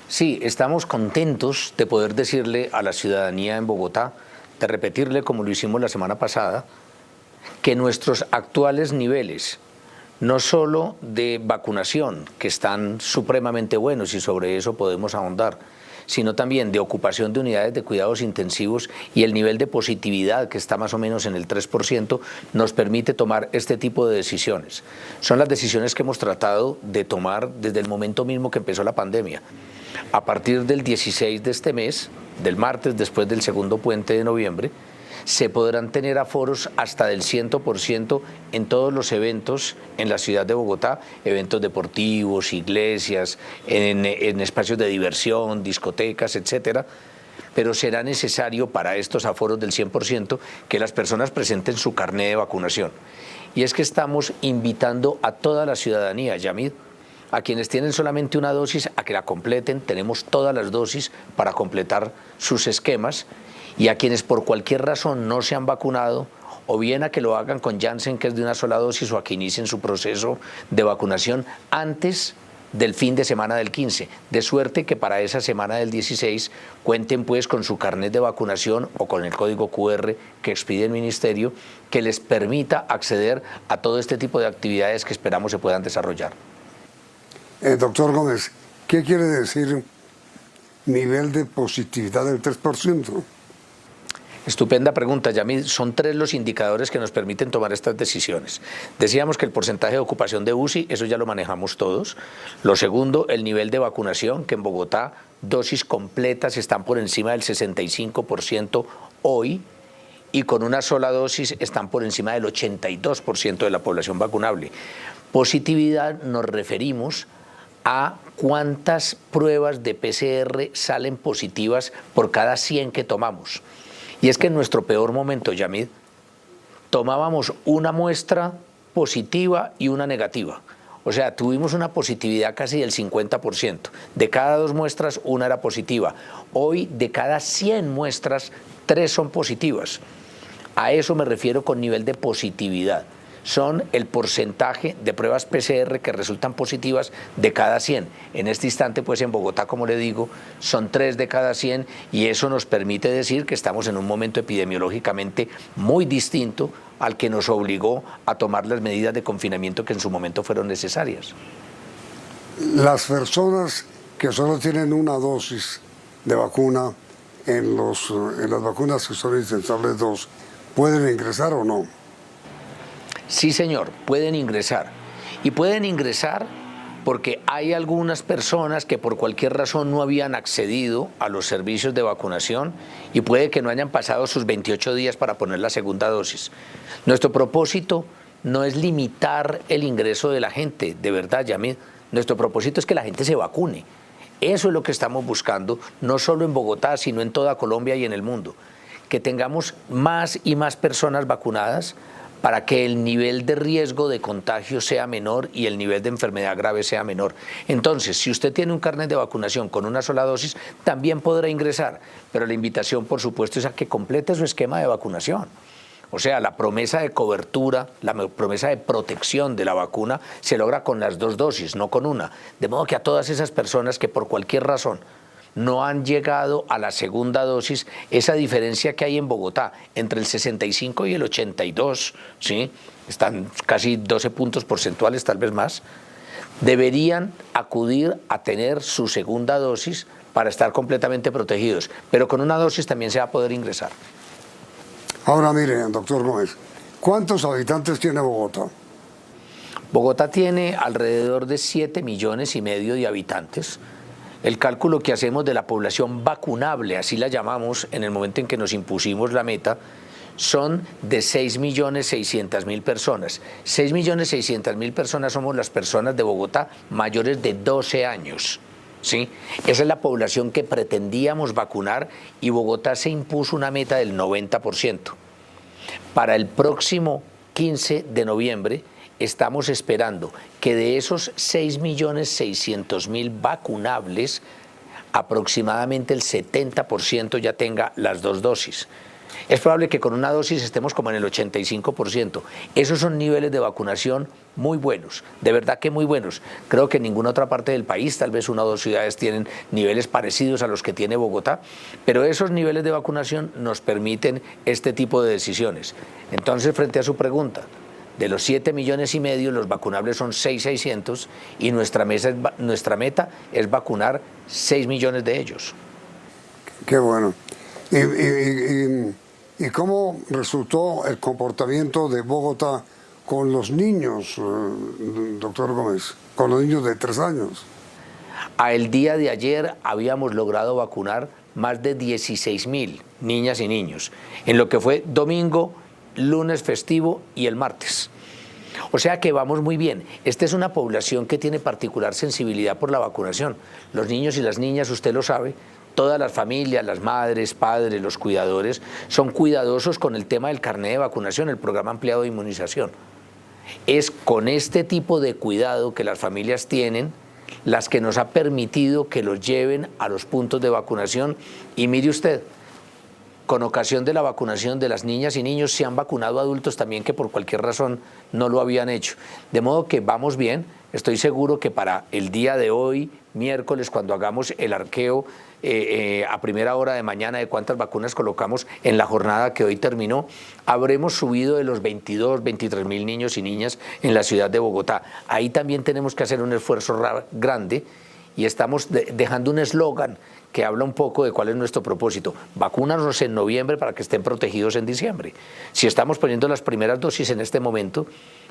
Sí, estamos contentos de poder decirle a la ciudadanía en Bogotá, de repetirle como lo hicimos la semana pasada, que nuestros actuales niveles, no solo de vacunación, que están supremamente buenos y sobre eso podemos ahondar, sino también de ocupación de unidades de cuidados intensivos y el nivel de positividad que está más o menos en el 3%, nos permite tomar este tipo de decisiones. Son las decisiones que hemos tratado de tomar desde el momento mismo que empezó la pandemia. A partir del 16 de este mes, del martes después del segundo puente de noviembre, se podrán tener aforos hasta del 100% en todos los eventos en la ciudad de Bogotá, eventos deportivos, iglesias, en espacios de diversión, discotecas, etcétera. Pero será necesario para estos aforos del 100% que las personas presenten su carnet de vacunación. Y es que estamos invitando a toda la ciudadanía, Yamid, a quienes tienen solamente una dosis, a que la completen. Tenemos todas las dosis para completar sus esquemas, y a quienes por cualquier razón no se han vacunado, o bien a que lo hagan con Janssen, que es de una sola dosis, o a que inicien su proceso de vacunación antes del fin de semana del 15, de suerte que para esa semana del 16 cuenten pues con su carnet de vacunación o con el código QR que expide el Ministerio, que les permita acceder a todo este tipo de actividades que esperamos se puedan desarrollar. Doctor Gómez, ¿qué quiere decir nivel de positividad del 3%? Estupenda pregunta, Yamid. Son 3 los indicadores que nos permiten tomar estas decisiones. Decíamos que el porcentaje de ocupación de UCI, eso ya lo manejamos todos. Lo segundo, el nivel de vacunación, que en Bogotá dosis completas están por encima del 65% hoy, y con una sola dosis están por encima del 82% de la población vacunable. Positividad nos referimos a cuántas pruebas de PCR salen positivas por cada 100 que tomamos. Y es que en nuestro peor momento, Yamid, tomábamos una muestra positiva y una negativa. O sea, tuvimos una positividad casi del 50%. De cada 2 muestras, una era positiva. Hoy, de cada 100 muestras, 3 son positivas. A eso me refiero con nivel de positividad. Son el porcentaje de pruebas PCR que resultan positivas de cada 100. En este instante, pues en Bogotá, como le digo, son 3 de cada 100, y eso nos permite decir que estamos en un momento epidemiológicamente muy distinto al que nos obligó a tomar las medidas de confinamiento que en su momento fueron necesarias. Las personas que solo tienen una dosis de vacuna en las vacunas que son indispensables 2, ¿pueden ingresar o no? Sí, señor, pueden ingresar. Y pueden ingresar porque hay algunas personas que por cualquier razón no habían accedido a los servicios de vacunación y puede que no hayan pasado sus 28 días para poner la segunda dosis. Nuestro propósito no es limitar el ingreso de la gente, de verdad, Yamid. Nuestro propósito es que la gente se vacune. Eso es lo que estamos buscando, no solo en Bogotá, sino en toda Colombia y en el mundo. Que tengamos más y más personas vacunadas para que el nivel de riesgo de contagio sea menor y el nivel de enfermedad grave sea menor. Entonces, si usted tiene un carnet de vacunación con una sola dosis, también podrá ingresar, pero la invitación, por supuesto, es a que complete su esquema de vacunación. O sea, la promesa de cobertura, la promesa de protección de la vacuna se logra con las 2 dosis, no con una. De modo que a todas esas personas que por cualquier razón no han llegado a la segunda dosis, esa diferencia que hay en Bogotá entre el 65 y el 82, ¿sí? Están casi 12 puntos porcentuales, tal vez más, deberían acudir a tener su segunda dosis para estar completamente protegidos, pero con una dosis también se va a poder ingresar. Ahora mire, doctor Gómez, ¿cuántos habitantes tiene Bogotá? Bogotá tiene alrededor de 7,5 millones de habitantes. El cálculo que hacemos de la población vacunable, así la llamamos en el momento en que nos impusimos la meta, son de 6.600.000 personas. 6.600.000 personas somos las personas de Bogotá mayores de 12 años. ¿Sí? Esa es la población que pretendíamos vacunar y Bogotá se impuso una meta del 90%. Para el próximo 15 de noviembre estamos esperando que de esos 6.600.000 vacunables, aproximadamente el 70% ya tenga las 2 dosis. Es probable que con una dosis estemos como en el 85%. Esos son niveles de vacunación muy buenos, de verdad que muy buenos. Creo que en ninguna otra parte del país, tal vez una o dos ciudades tienen niveles parecidos a los que tiene Bogotá, pero esos niveles de vacunación nos permiten este tipo de decisiones. Entonces, frente a su pregunta, de los 7,5 millones, los vacunables son 6,600 y nuestra meta es vacunar 6 millones de ellos. Qué bueno. ¿Y cómo resultó el comportamiento de Bogotá con los niños, doctor Gómez, con los niños de 3 años? El día de ayer habíamos logrado vacunar más de 16,000 niñas y niños, en lo que fue domingo, lunes festivo y el martes. O sea que vamos muy bien. Esta es una población que tiene particular sensibilidad por la vacunación. Los niños y las niñas, usted lo sabe, todas las familias, las madres, padres, los cuidadores, son cuidadosos con el tema del carnet de vacunación, el programa ampliado de inmunización. Es con este tipo de cuidado que las familias tienen las que nos ha permitido que los lleven a los puntos de vacunación. Y mire usted, con ocasión de la vacunación de las niñas y niños se han vacunado adultos también que por cualquier razón no lo habían hecho. De modo que vamos bien. Estoy seguro que para el día de hoy, miércoles, cuando hagamos el arqueo a primera hora de mañana de cuántas vacunas colocamos en la jornada que hoy terminó, habremos subido de los 22, 23,000 niños y niñas en la ciudad de Bogotá. Ahí también tenemos que hacer un esfuerzo grande y estamos dejando un eslogan que habla un poco de cuál es nuestro propósito. Vacúnanos en noviembre para que estén protegidos en diciembre. Si estamos poniendo las primeras dosis en este momento,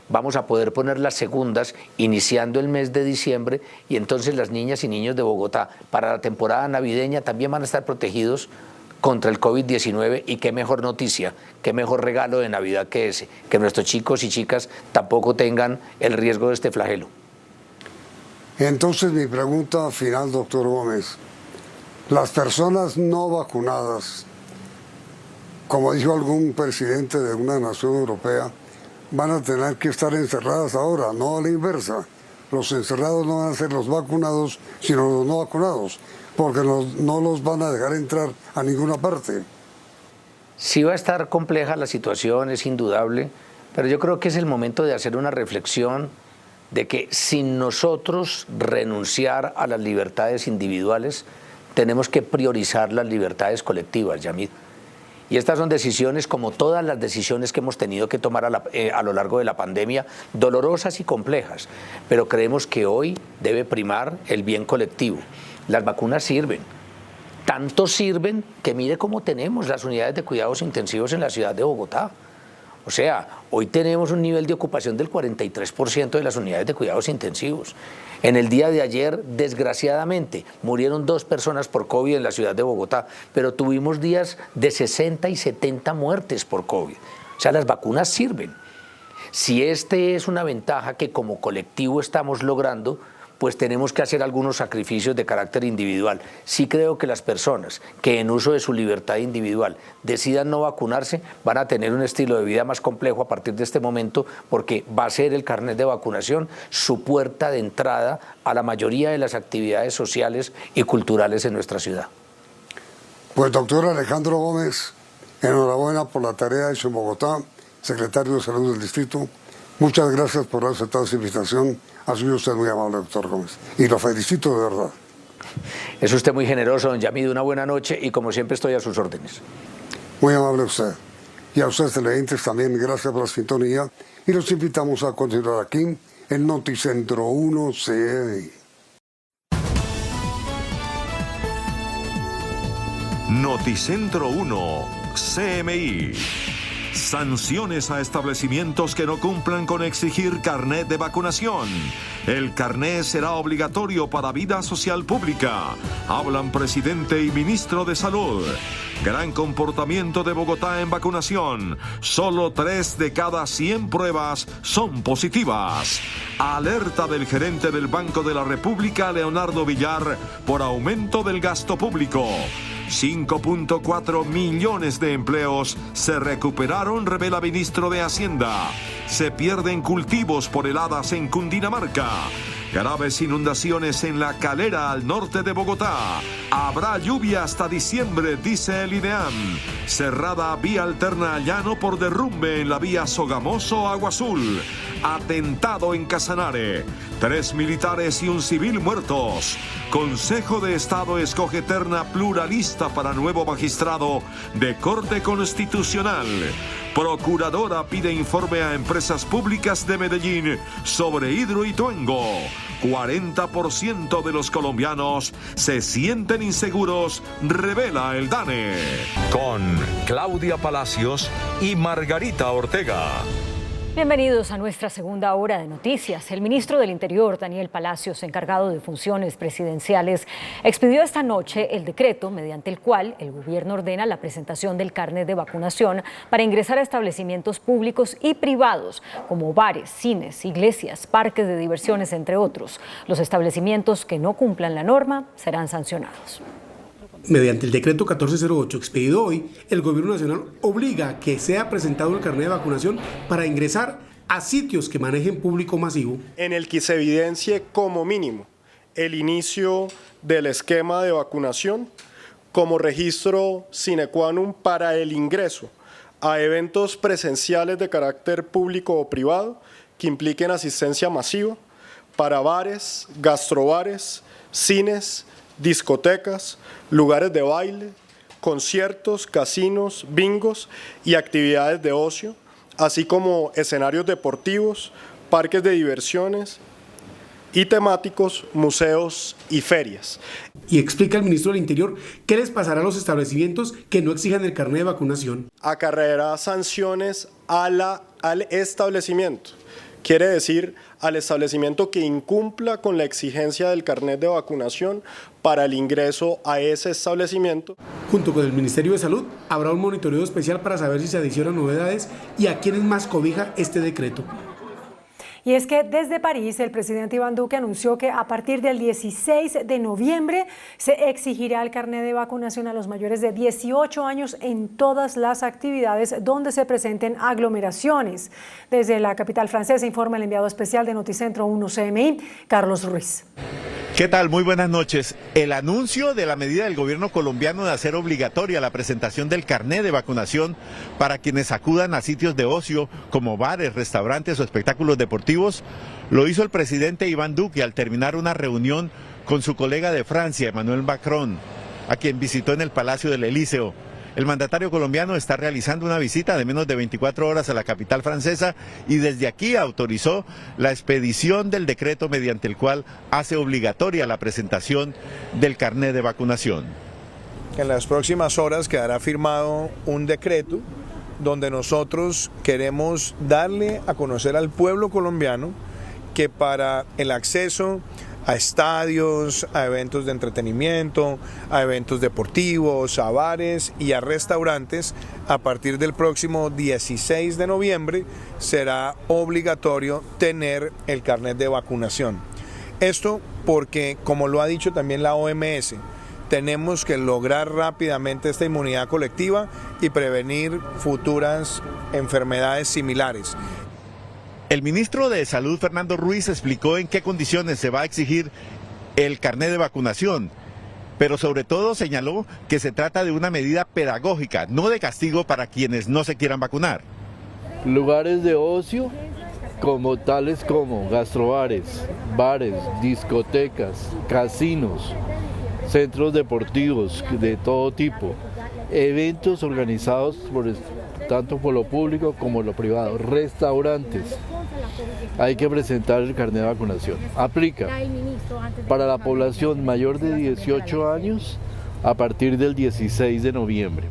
vamos a poder poner las segundas iniciando el mes de diciembre y entonces las niñas y niños de Bogotá para la temporada navideña también van a estar protegidos contra el COVID-19 y qué mejor noticia, qué mejor regalo de Navidad que ese, que nuestros chicos y chicas tampoco tengan el riesgo de este flagelo. Entonces mi pregunta final, doctor Gómez, las personas no vacunadas, como dijo algún presidente de una nación europea, van a tener que estar encerradas ahora, no a la inversa. Los encerrados no van a ser los vacunados, sino los no vacunados, porque no los van a dejar entrar a ninguna parte. Sí va a estar compleja la situación, es indudable, pero yo creo que es el momento de hacer una reflexión de que sin nosotros renunciar a las libertades individuales, tenemos que priorizar las libertades colectivas, Yamid. Y estas son decisiones, como todas las decisiones que hemos tenido que tomar a lo largo de la pandemia, dolorosas y complejas, pero creemos que hoy debe primar el bien colectivo. Las vacunas sirven, tanto sirven que mire cómo tenemos las unidades de cuidados intensivos en la ciudad de Bogotá. O sea, hoy tenemos un nivel de ocupación del 43% de las unidades de cuidados intensivos. En el día de ayer, desgraciadamente, murieron 2 personas por COVID en la ciudad de Bogotá, pero tuvimos días de 60 y 70 muertes por COVID. O sea, las vacunas sirven. Si este es una ventaja que como colectivo estamos logrando, pues tenemos que hacer algunos sacrificios de carácter individual. Sí creo que las personas que en uso de su libertad individual decidan no vacunarse van a tener un estilo de vida más complejo a partir de este momento, porque va a ser el carnet de vacunación su puerta de entrada a la mayoría de las actividades sociales y culturales en nuestra ciudad. Pues doctor Alejandro Gómez, enhorabuena por la tarea hecha en Bogotá, secretario de Salud del Distrito. Muchas gracias por haber aceptado esta invitación. Ha sido usted muy amable, doctor Gómez, y lo felicito de verdad. Es usted muy generoso, don Yamid. Una buena noche y como siempre estoy a sus órdenes. Muy amable usted. Y a ustedes televidentes también gracias por la sintonía y los invitamos a continuar aquí en Noticentro 1 CMI. Noticentro 1 CMI. Sanciones a establecimientos que no cumplan con exigir carnet de vacunación. El carnet será obligatorio para vida social pública. Hablan presidente y ministro de Salud. Gran comportamiento de Bogotá en vacunación. Solo 3 de cada 100 pruebas son positivas. Alerta del gerente del Banco de la República, Leonardo Villar, por aumento del gasto público. 5.4 millones de empleos se recuperaron, revela ministro de Hacienda. Se pierden cultivos por heladas en Cundinamarca. Graves inundaciones en La Calera, al norte de Bogotá. Habrá lluvia hasta diciembre, dice el INEAM. Cerrada vía alterna a llano por derrumbe en la vía Sogamoso-Agua Azul. Atentado en Casanare. 3 militares y un civil muertos. Consejo de Estado escoge terna pluralista para nuevo magistrado de Corte Constitucional. Procuradora pide informe a empresas públicas de Medellín sobre Hidroituango. 40% de los colombianos se sienten inseguros, revela el DANE. Con Claudia Palacios y Margarita Ortega. Bienvenidos a nuestra segunda hora de noticias. El ministro del Interior, Daniel Palacios, encargado de funciones presidenciales, expidió esta noche el decreto mediante el cual el gobierno ordena la presentación del carnet de vacunación para ingresar a establecimientos públicos y privados, como bares, cines, iglesias, parques de diversiones, entre otros. Los establecimientos que no cumplan la norma serán sancionados. Mediante el decreto 1408 expedido hoy, el Gobierno Nacional obliga a que sea presentado el carnet de vacunación para ingresar a sitios que manejen público masivo. En el que se evidencie como mínimo el inicio del esquema de vacunación como registro sine qua non para el ingreso a eventos presenciales de carácter público o privado que impliquen asistencia masiva para bares, gastrobares, cines, discotecas, lugares de baile, conciertos, casinos, bingos y actividades de ocio, así como escenarios deportivos, parques de diversiones y temáticos, museos y ferias. Y explica el ministro del Interior qué les pasará a los establecimientos que no exijan el carnet de vacunación. Acarreará sanciones al establecimiento. Quiere decir al establecimiento que incumpla con la exigencia del carnet de vacunación para el ingreso a ese establecimiento. Junto con el Ministerio de Salud, habrá un monitoreo especial para saber si se adicionan novedades y a quiénes más cobija este decreto. Y es que desde París el presidente Iván Duque anunció que a partir del 16 de noviembre se exigirá el carnet de vacunación a los mayores de 18 años en todas las actividades donde se presenten aglomeraciones. Desde la capital francesa informa el enviado especial de Noticentro 1 CMI, Carlos Ruiz. ¿Qué tal? Muy buenas noches. El anuncio de la medida del gobierno colombiano de hacer obligatoria la presentación del carnet de vacunación para quienes acudan a sitios de ocio como bares, restaurantes o espectáculos deportivos, lo hizo el presidente Iván Duque al terminar una reunión con su colega de Francia, Emmanuel Macron, a quien visitó en el Palacio del Elíseo. El mandatario colombiano está realizando una visita de menos de 24 horas a la capital francesa y desde aquí autorizó la expedición del decreto mediante el cual hace obligatoria la presentación del carnet de vacunación. En las próximas horas quedará firmado un decreto donde nosotros queremos darle a conocer al pueblo colombiano que para el acceso a estadios, a eventos de entretenimiento, a eventos deportivos, a bares y a restaurantes, a partir del próximo 16 de noviembre será obligatorio tener el carnet de vacunación. Esto porque, como lo ha dicho también la OMS, tenemos que lograr rápidamente esta inmunidad colectiva y prevenir futuras enfermedades similares. El ministro de Salud, Fernando Ruiz, explicó en qué condiciones se va a exigir el carnet de vacunación, pero sobre todo señaló que se trata de una medida pedagógica, no de castigo para quienes no se quieran vacunar. Lugares de ocio como tales como gastrobares, bares, discotecas, casinos, centros deportivos de todo tipo, eventos organizados tanto por lo público como lo privado, restaurantes. Hay que presentar el carnet de vacunación. Aplica para la población mayor de 18 años a partir del 16 de noviembre.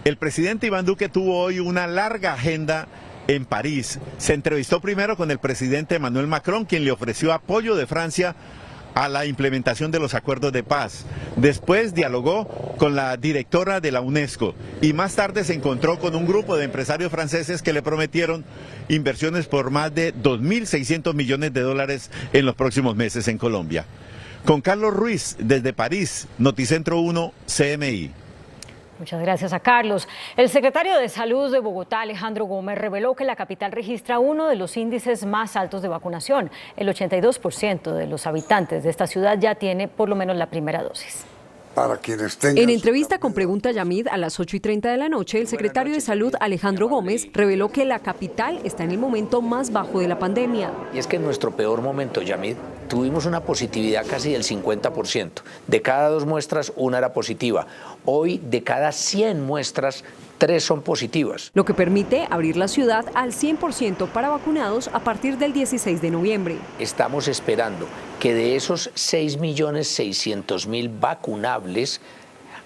El presidente Iván Duque tuvo hoy una larga agenda en París. Se entrevistó primero con el presidente Emmanuel Macron, quien le ofreció apoyo de Francia a la implementación de los acuerdos de paz. Después dialogó con la directora de la UNESCO y más tarde se encontró con un grupo de empresarios franceses que le prometieron inversiones por más de 2.600 millones de dólares en los próximos meses en Colombia. Con Carlos Ruiz, desde París, Noticentro 1, CMI. Muchas gracias a Carlos. El secretario de Salud de Bogotá, Alejandro Gómez, reveló que la capital registra uno de los índices más altos de vacunación. El 82% de los habitantes de esta ciudad ya tiene por lo menos la primera dosis. Para quienes tengan... En entrevista con Pregunta Yamid a las 8:30 de la noche, el secretario de Salud, Alejandro Gómez, reveló que la capital está en el momento más bajo de la pandemia. Y es que en nuestro peor momento, Yamid, tuvimos una positividad casi del 50%. De cada 2 muestras, una era positiva. Hoy, de cada 100 muestras, 3 son positivas. Lo que permite abrir la ciudad al 100% para vacunados a partir del 16 de noviembre. Estamos esperando que de esos 6.600.000 vacunables,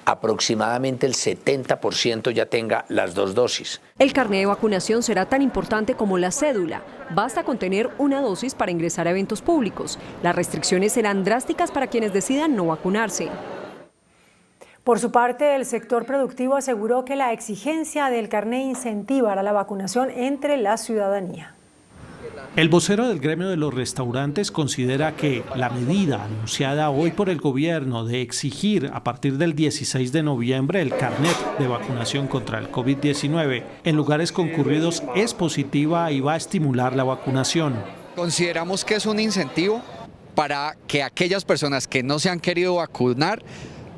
aproximadamente el 70% ya tenga las 2 dosis. El carnet de vacunación será tan importante como la cédula. Basta con tener una dosis para ingresar a eventos públicos. Las restricciones serán drásticas para quienes decidan no vacunarse. Por su parte, el sector productivo aseguró que la exigencia del carnet incentivará la vacunación entre la ciudadanía. El vocero del gremio de los restaurantes considera que la medida anunciada hoy por el gobierno de exigir a partir del 16 de noviembre el carnet de vacunación contra el COVID-19 en lugares concurridos es positiva y va a estimular la vacunación. Consideramos que es un incentivo para que aquellas personas que no se han querido vacunar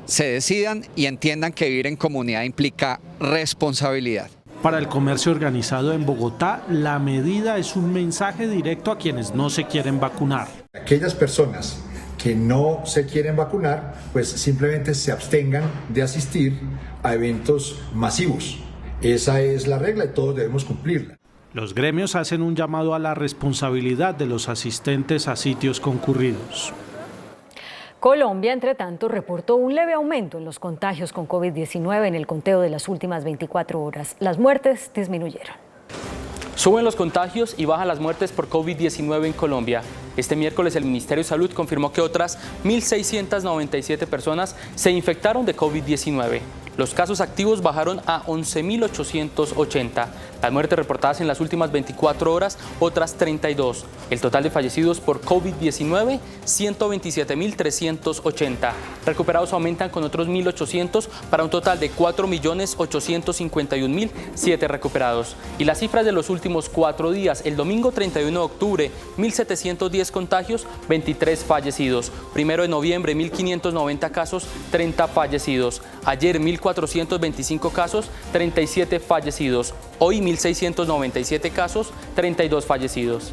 se decidan y entiendan que vivir en comunidad implica responsabilidad. Para el comercio organizado en Bogotá, la medida es un mensaje directo a quienes no se quieren vacunar. Aquellas personas que no se quieren vacunar, pues simplemente se abstengan de asistir a eventos masivos. Esa es la regla y todos debemos cumplirla. Los gremios hacen un llamado a la responsabilidad de los asistentes a sitios concurridos. Colombia, entre tanto, reportó un leve aumento en los contagios con COVID-19 en el conteo de las últimas 24 horas. Las muertes disminuyeron. Suben los contagios y bajan las muertes por COVID-19 en Colombia. Este miércoles el Ministerio de Salud confirmó que otras 1.697 personas se infectaron de COVID-19. Los casos activos bajaron a 11.880. Las muertes reportadas en las últimas 24 horas, otras 32. El total de fallecidos por COVID-19, 127.380. Recuperados aumentan con otros 1.800 para un total de 4.851.007 recuperados. Y las cifras de los últimos 4 días, el domingo 31 de octubre, 1.710 contagios, 23 fallecidos. 1 de noviembre, 1.590 casos, 30 fallecidos. Ayer, 1.425 casos, 37 fallecidos. Hoy 1.697 casos, 32 fallecidos.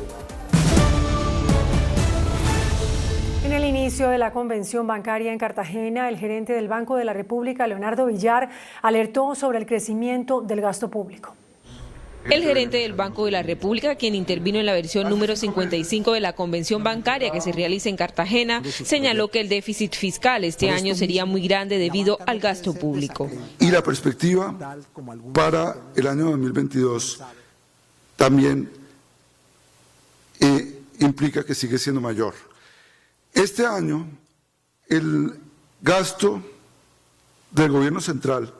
En el inicio de la convención bancaria en Cartagena, el gerente del Banco de la República, Leonardo Villar, alertó sobre el crecimiento del gasto público. El gerente del Banco de la República, quien intervino en la versión número 55 de la convención bancaria que se realiza en Cartagena, señaló que el déficit fiscal este año sería muy grande debido al gasto público. Y la perspectiva para el año 2022 también implica que sigue siendo mayor. Este año el gasto del gobierno central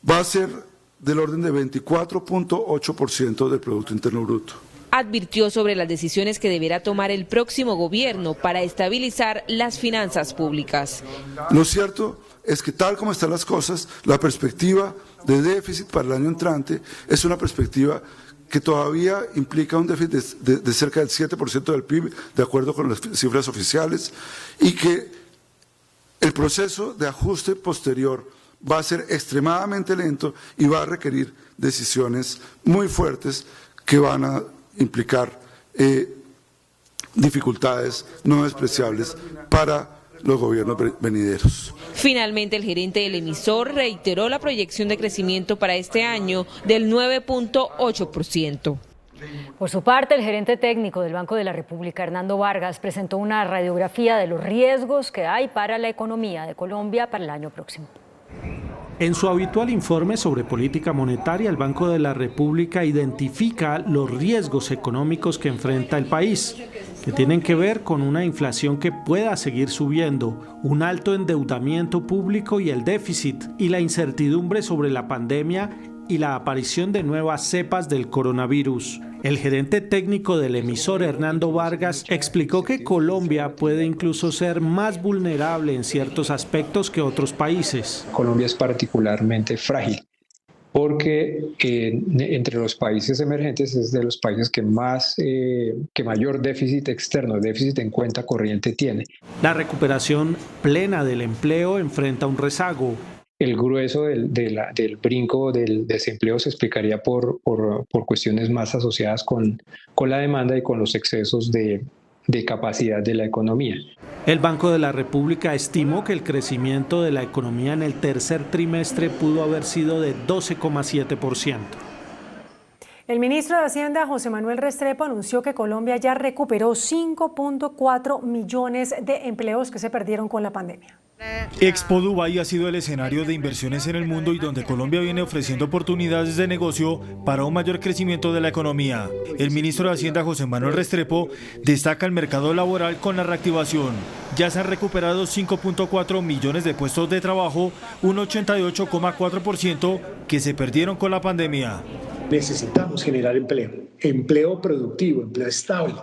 va a ser del orden de 24.8% del Producto Interno Bruto. Advirtió sobre las decisiones que deberá tomar el próximo gobierno para estabilizar las finanzas públicas. Lo cierto es que tal como están las cosas, la perspectiva de déficit para el año entrante es una perspectiva que todavía implica un déficit de cerca del 7% del PIB, de acuerdo con las cifras oficiales, y que el proceso de ajuste posterior va a ser extremadamente lento y va a requerir decisiones muy fuertes que van a implicar dificultades no despreciables para los gobiernos venideros. Finalmente, el gerente del emisor reiteró la proyección de crecimiento para este año del 9.8%. Por su parte, el gerente técnico del Banco de la República, Hernando Vargas, presentó una radiografía de los riesgos que hay para la economía de Colombia para el año próximo. En su habitual informe sobre política monetaria, el Banco de la República identifica los riesgos económicos que enfrenta el país, que tienen que ver con una inflación que pueda seguir subiendo, un alto endeudamiento público y el déficit, y la incertidumbre sobre la pandemia y la aparición de nuevas cepas del coronavirus. El gerente técnico del emisor, Hernando Vargas, explicó que Colombia puede incluso ser más vulnerable en ciertos aspectos que otros países. Colombia es particularmente frágil porque entre los países emergentes es de los países que mayor déficit externo, déficit en cuenta corriente tiene. La recuperación plena del empleo enfrenta un rezago. El grueso del brinco del desempleo se explicaría por cuestiones más asociadas con la demanda y con los excesos de capacidad de la economía. El Banco de la República estimó que el crecimiento de la economía en el tercer trimestre pudo haber sido de 12,7%. El ministro de Hacienda, José Manuel Restrepo, anunció que Colombia ya recuperó 5.4 millones de empleos que se perdieron con la pandemia. Expo Dubái ha sido el escenario de inversiones en el mundo y donde Colombia viene ofreciendo oportunidades de negocio para un mayor crecimiento de la economía. El ministro de Hacienda, José Manuel Restrepo, destaca el mercado laboral con la reactivación. Ya se han recuperado 5.4 millones de puestos de trabajo, un 88,4% que se perdieron con la pandemia. Necesitamos generar empleo productivo, empleo estable.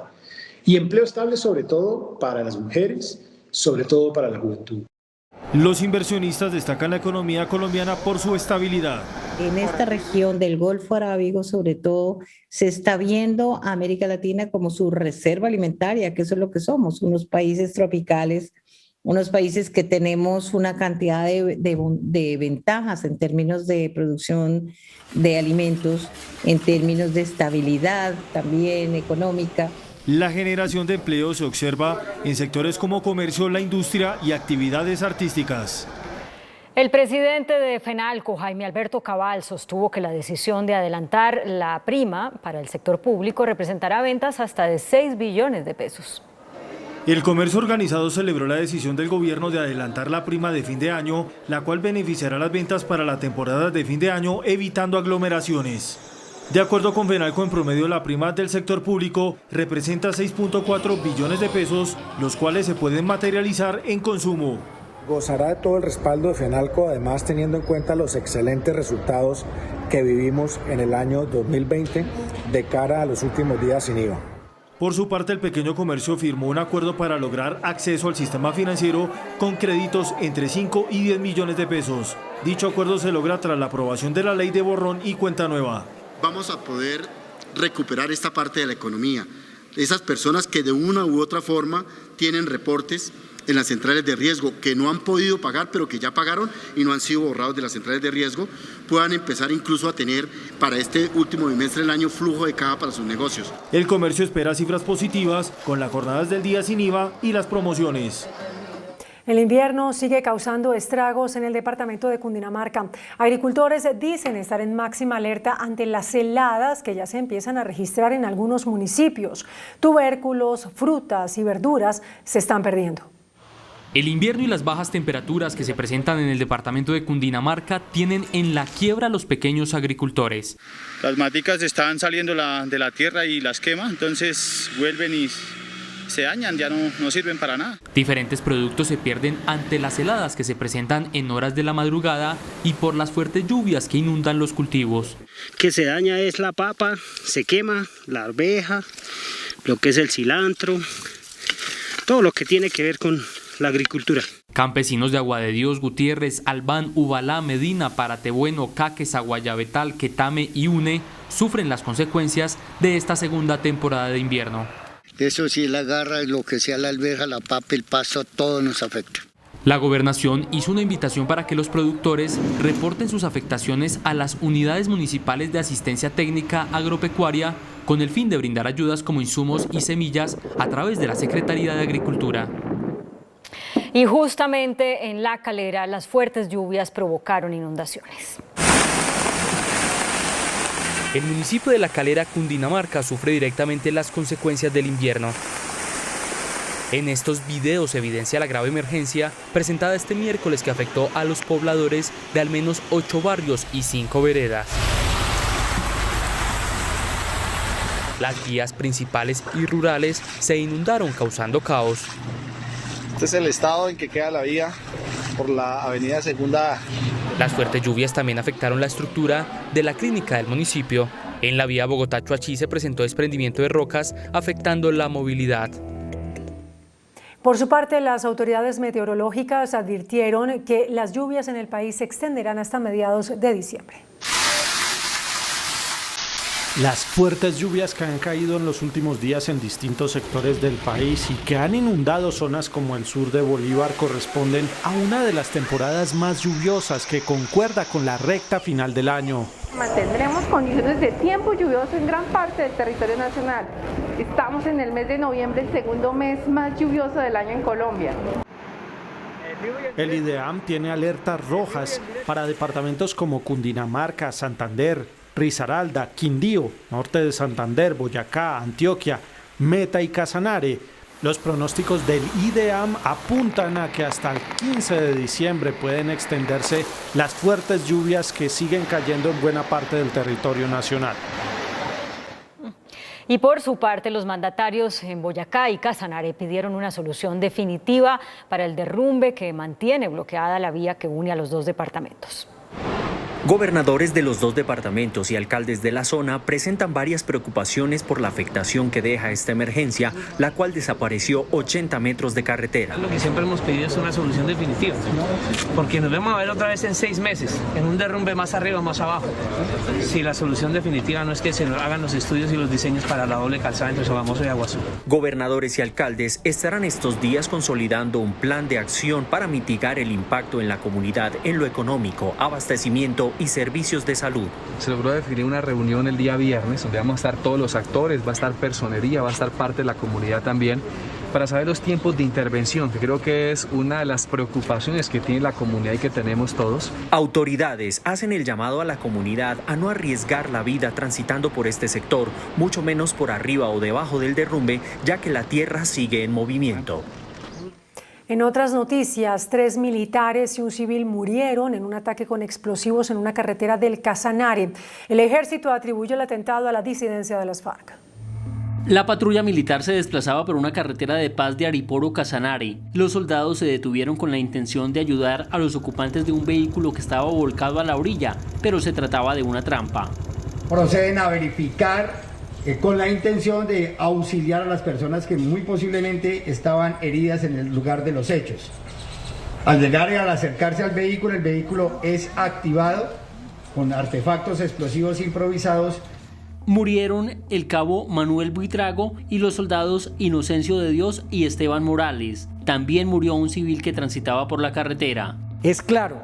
Y empleo estable sobre todo para las mujeres, sobre todo para la juventud. Los inversionistas destacan la economía colombiana por su estabilidad. En esta región del Golfo Arábigo, sobre todo, se está viendo a América Latina como su reserva alimentaria, que eso es lo que somos, unos países tropicales, unos países que tenemos una cantidad de ventajas en términos de producción de alimentos, en términos de estabilidad también económica. La generación de empleo se observa en sectores como comercio, la industria y actividades artísticas. El presidente de FENALCO, Jaime Alberto Cabal, sostuvo que la decisión de adelantar la prima para el sector público representará ventas hasta de 6 billones de pesos. El comercio organizado celebró la decisión del gobierno de adelantar la prima de fin de año, la cual beneficiará las ventas para la temporada de fin de año, evitando aglomeraciones. De acuerdo con FENALCO, en promedio la prima del sector público representa 6.4 billones de pesos, los cuales se pueden materializar en consumo. Gozará de todo el respaldo de FENALCO, además teniendo en cuenta los excelentes resultados que vivimos en el año 2020 de cara a los últimos días sin IVA. Por su parte, el pequeño comercio firmó un acuerdo para lograr acceso al sistema financiero con créditos entre 5 y 10 millones de pesos. Dicho acuerdo se logra tras la aprobación de la ley de borrón y cuenta nueva. Vamos a poder recuperar esta parte de la economía. Esas personas que de una u otra forma tienen reportes en las centrales de riesgo que no han podido pagar, pero que ya pagaron y no han sido borrados de las centrales de riesgo, puedan empezar incluso a tener para este último bimestre del año flujo de caja para sus negocios. El comercio espera cifras positivas con las jornadas del día sin IVA y las promociones. El invierno sigue causando estragos en el departamento de Cundinamarca. Agricultores dicen estar en máxima alerta ante las heladas que ya se empiezan a registrar en algunos municipios. Tubérculos, frutas y verduras se están perdiendo. El invierno y las bajas temperaturas que se presentan en el departamento de Cundinamarca tienen en la quiebra a los pequeños agricultores. Las maticas están saliendo de la tierra y las quema, entonces vuelven y se dañan, ya no sirven para nada. Diferentes productos se pierden ante las heladas que se presentan en horas de la madrugada y por las fuertes lluvias que inundan los cultivos. Que se daña es la papa, se quema, la arveja, lo que es el cilantro, todo lo que tiene que ver con la agricultura. Campesinos de Agua de Dios, Gutiérrez, Albán, Ubalá, Medina, Paratebueno, Caques, Aguayabetal, Quetame y Une sufren las consecuencias de esta segunda temporada de invierno. Eso sí, la garra, lo que sea la alberja, la papa, el pasto, todo nos afecta. La gobernación hizo una invitación para que los productores reporten sus afectaciones a las unidades municipales de asistencia técnica agropecuaria con el fin de brindar ayudas como insumos y semillas a través de la Secretaría de Agricultura. Y justamente en La Calera, las fuertes lluvias provocaron inundaciones. El municipio de La Calera, Cundinamarca, sufre directamente las consecuencias del invierno. En estos videos se evidencia la grave emergencia presentada este miércoles que afectó a los pobladores de al menos 8 barrios y 5 veredas. Las vías principales y rurales se inundaron causando caos. Este es el estado en que queda la vía por la avenida Segunda Las fuertes lluvias también afectaron la estructura de la clínica del municipio. En la vía Bogotá-Chuachí se presentó desprendimiento de rocas, afectando la movilidad. Por su parte, las autoridades meteorológicas advirtieron que las lluvias en el país se extenderán hasta mediados de diciembre. Las fuertes lluvias que han caído en los últimos días en distintos sectores del país y que han inundado zonas como el sur de Bolívar corresponden a una de las temporadas más lluviosas que concuerda con la recta final del año. Mantendremos condiciones de tiempo lluvioso en gran parte del territorio nacional. Estamos en el mes de noviembre, el segundo mes más lluvioso del año en Colombia. El IDEAM tiene alertas rojas para departamentos como Cundinamarca, Santander, Risaralda, Quindío, norte de Santander, Boyacá, Antioquia, Meta y Casanare. Los pronósticos del IDEAM apuntan a que hasta el 15 de diciembre pueden extenderse las fuertes lluvias que siguen cayendo en buena parte del territorio nacional. Y por su parte, los mandatarios en Boyacá y Casanare pidieron una solución definitiva para el derrumbe que mantiene bloqueada la vía que une a los dos departamentos. Gobernadores de los dos departamentos y alcaldes de la zona presentan varias preocupaciones por la afectación que deja esta emergencia, la cual desapareció 80 metros de carretera. Lo que siempre hemos pedido es una solución definitiva, porque nos vamos a ver otra vez en 6 meses, en un derrumbe más arriba, más abajo. Si la solución definitiva no es que se nos hagan los estudios y los diseños para la doble calzada entre Sogamoso y Aguazú. Gobernadores y alcaldes estarán estos días consolidando un plan de acción para mitigar el impacto en la comunidad en lo económico, abastecimiento y servicios de salud. Se logró definir una reunión el día viernes donde vamos a estar todos los actores, va a estar personería, va a estar parte de la comunidad también, para saber los tiempos de intervención, que creo que es una de las preocupaciones que tiene la comunidad y que tenemos todos. Autoridades hacen el llamado a la comunidad a no arriesgar la vida transitando por este sector, mucho menos por arriba o debajo del derrumbe, ya que la tierra sigue en movimiento. En otras noticias, 3 militares y un civil murieron en un ataque con explosivos en una carretera del Casanare. El ejército atribuye el atentado a la disidencia de las FARC. La patrulla militar se desplazaba por una carretera de paz de Ariporo-Casanare. Los soldados se detuvieron con la intención de ayudar a los ocupantes de un vehículo que estaba volcado a la orilla, pero se trataba de una trampa. Proceden a verificar con la intención de auxiliar a las personas que muy posiblemente estaban heridas en el lugar de los hechos. Al llegar y al acercarse al vehículo, el vehículo es activado con artefactos explosivos improvisados. Murieron el cabo Manuel Buitrago y los soldados Inocencio de Dios y Esteban Morales. También murió un civil que transitaba por la carretera. Es claro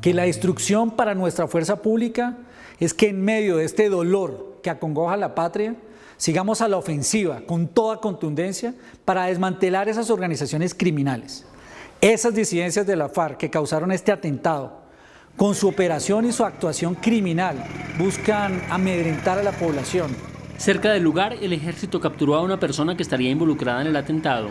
que la instrucción para nuestra fuerza pública es que en medio de este dolor que acongoja a la patria, sigamos a la ofensiva con toda contundencia para desmantelar esas organizaciones criminales. Esas disidencias de la FARC que causaron este atentado, con su operación y su actuación criminal, buscan amedrentar a la población. Cerca del lugar, el ejército capturó a una persona que estaría involucrada en el atentado.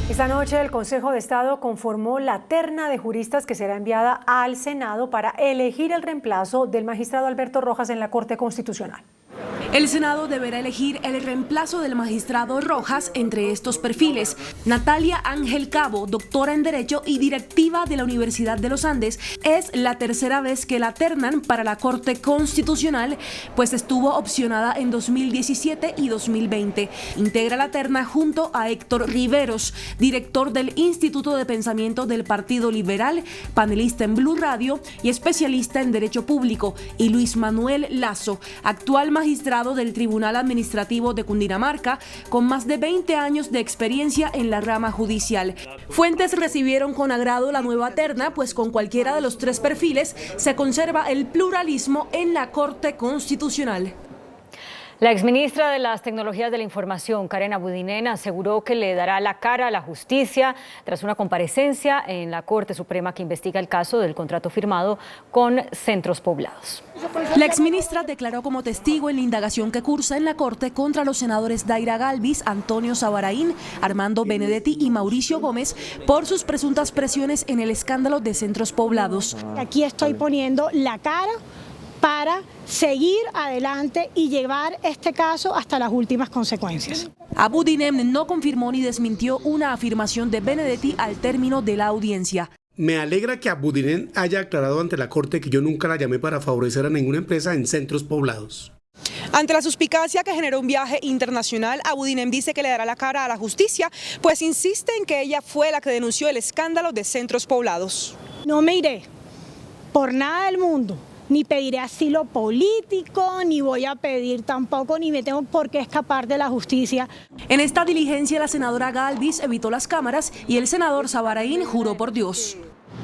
Esta noche el Consejo de Estado conformó la terna de juristas que será enviada al Senado para elegir el reemplazo del magistrado Alberto Rojas en la Corte Constitucional. El Senado deberá elegir el reemplazo del magistrado Rojas entre estos perfiles. Natalia Ángel Cabo, doctora en Derecho y directiva de la Universidad de los Andes, es la tercera vez que la ternan para la Corte Constitucional, pues estuvo opcionada en 2017 y 2020. Integra la terna junto a Héctor Riveros, director del Instituto de Pensamiento del Partido Liberal, panelista en Blue Radio y especialista en Derecho Público, y Luis Manuel Lazo, actual magistrado del Tribunal Administrativo de Cundinamarca, con más de 20 años de experiencia en la rama judicial. Fuentes recibieron con agrado la nueva terna, pues con cualquiera de los 3 perfiles se conserva el pluralismo en la Corte Constitucional. La exministra de las Tecnologías de la Información, Karen Abudinen, aseguró que le dará la cara a la justicia tras una comparecencia en la Corte Suprema que investiga el caso del contrato firmado con Centros Poblados. La exministra declaró como testigo en la indagación que cursa en la Corte contra los senadores Daira Galvis, Antonio Sabaraín, Armando Benedetti y Mauricio Gómez por sus presuntas presiones en el escándalo de Centros Poblados. Aquí estoy poniendo la cara para seguir adelante y llevar este caso hasta las últimas consecuencias. Abudinem no confirmó ni desmintió una afirmación de Benedetti al término de la audiencia. Me alegra que Abudinem haya aclarado ante la Corte que yo nunca la llamé para favorecer a ninguna empresa en centros poblados. Ante la suspicacia que generó un viaje internacional, Abudinem dice que le dará la cara a la justicia, pues insiste en que ella fue la que denunció el escándalo de centros poblados. No me iré por nada del mundo, ni pediré asilo político, ni voy a pedir tampoco, ni me tengo por qué escapar de la justicia. En esta diligencia, la senadora Galvis evitó las cámaras y el senador Sabaraín juró por Dios.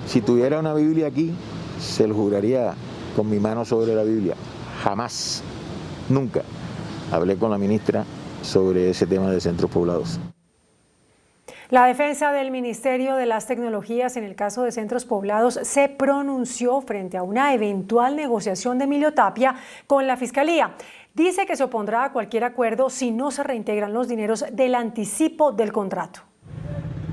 Si tuviera una Biblia aquí, se lo juraría con mi mano sobre la Biblia. Jamás, nunca hablé con la ministra sobre ese tema de centros poblados. La defensa del Ministerio de las Tecnologías en el caso de centros poblados se pronunció frente a una eventual negociación de Emilio Tapia con la Fiscalía. Dice que se opondrá a cualquier acuerdo si no se reintegran los dineros del anticipo del contrato.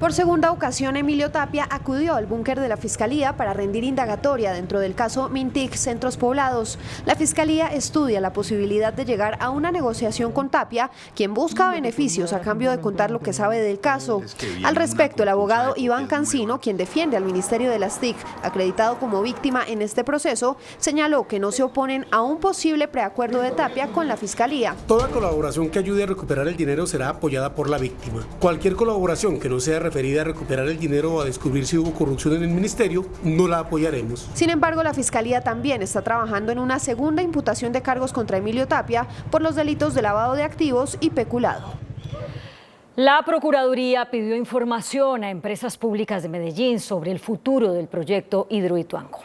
Por segunda ocasión, Emilio Tapia acudió al búnker de la Fiscalía para rendir indagatoria dentro del caso Mintic Centros Poblados. La Fiscalía estudia la posibilidad de llegar a una negociación con Tapia, quien busca beneficios a cambio de contar lo que sabe del caso. Al respecto, el abogado Iván Cancino, quien defiende al Ministerio de las TIC, acreditado como víctima en este proceso, señaló que no se oponen a un posible preacuerdo de Tapia con la Fiscalía. Toda colaboración que ayude a recuperar el dinero será apoyada por la víctima. Cualquier colaboración que no sea referida a recuperar el dinero o a descubrir si hubo corrupción en el ministerio, no la apoyaremos. Sin embargo, la Fiscalía también está trabajando en una segunda imputación de cargos contra Emilio Tapia por los delitos de lavado de activos y peculado. La Procuraduría pidió información a empresas públicas de Medellín sobre el futuro del proyecto Hidroituango.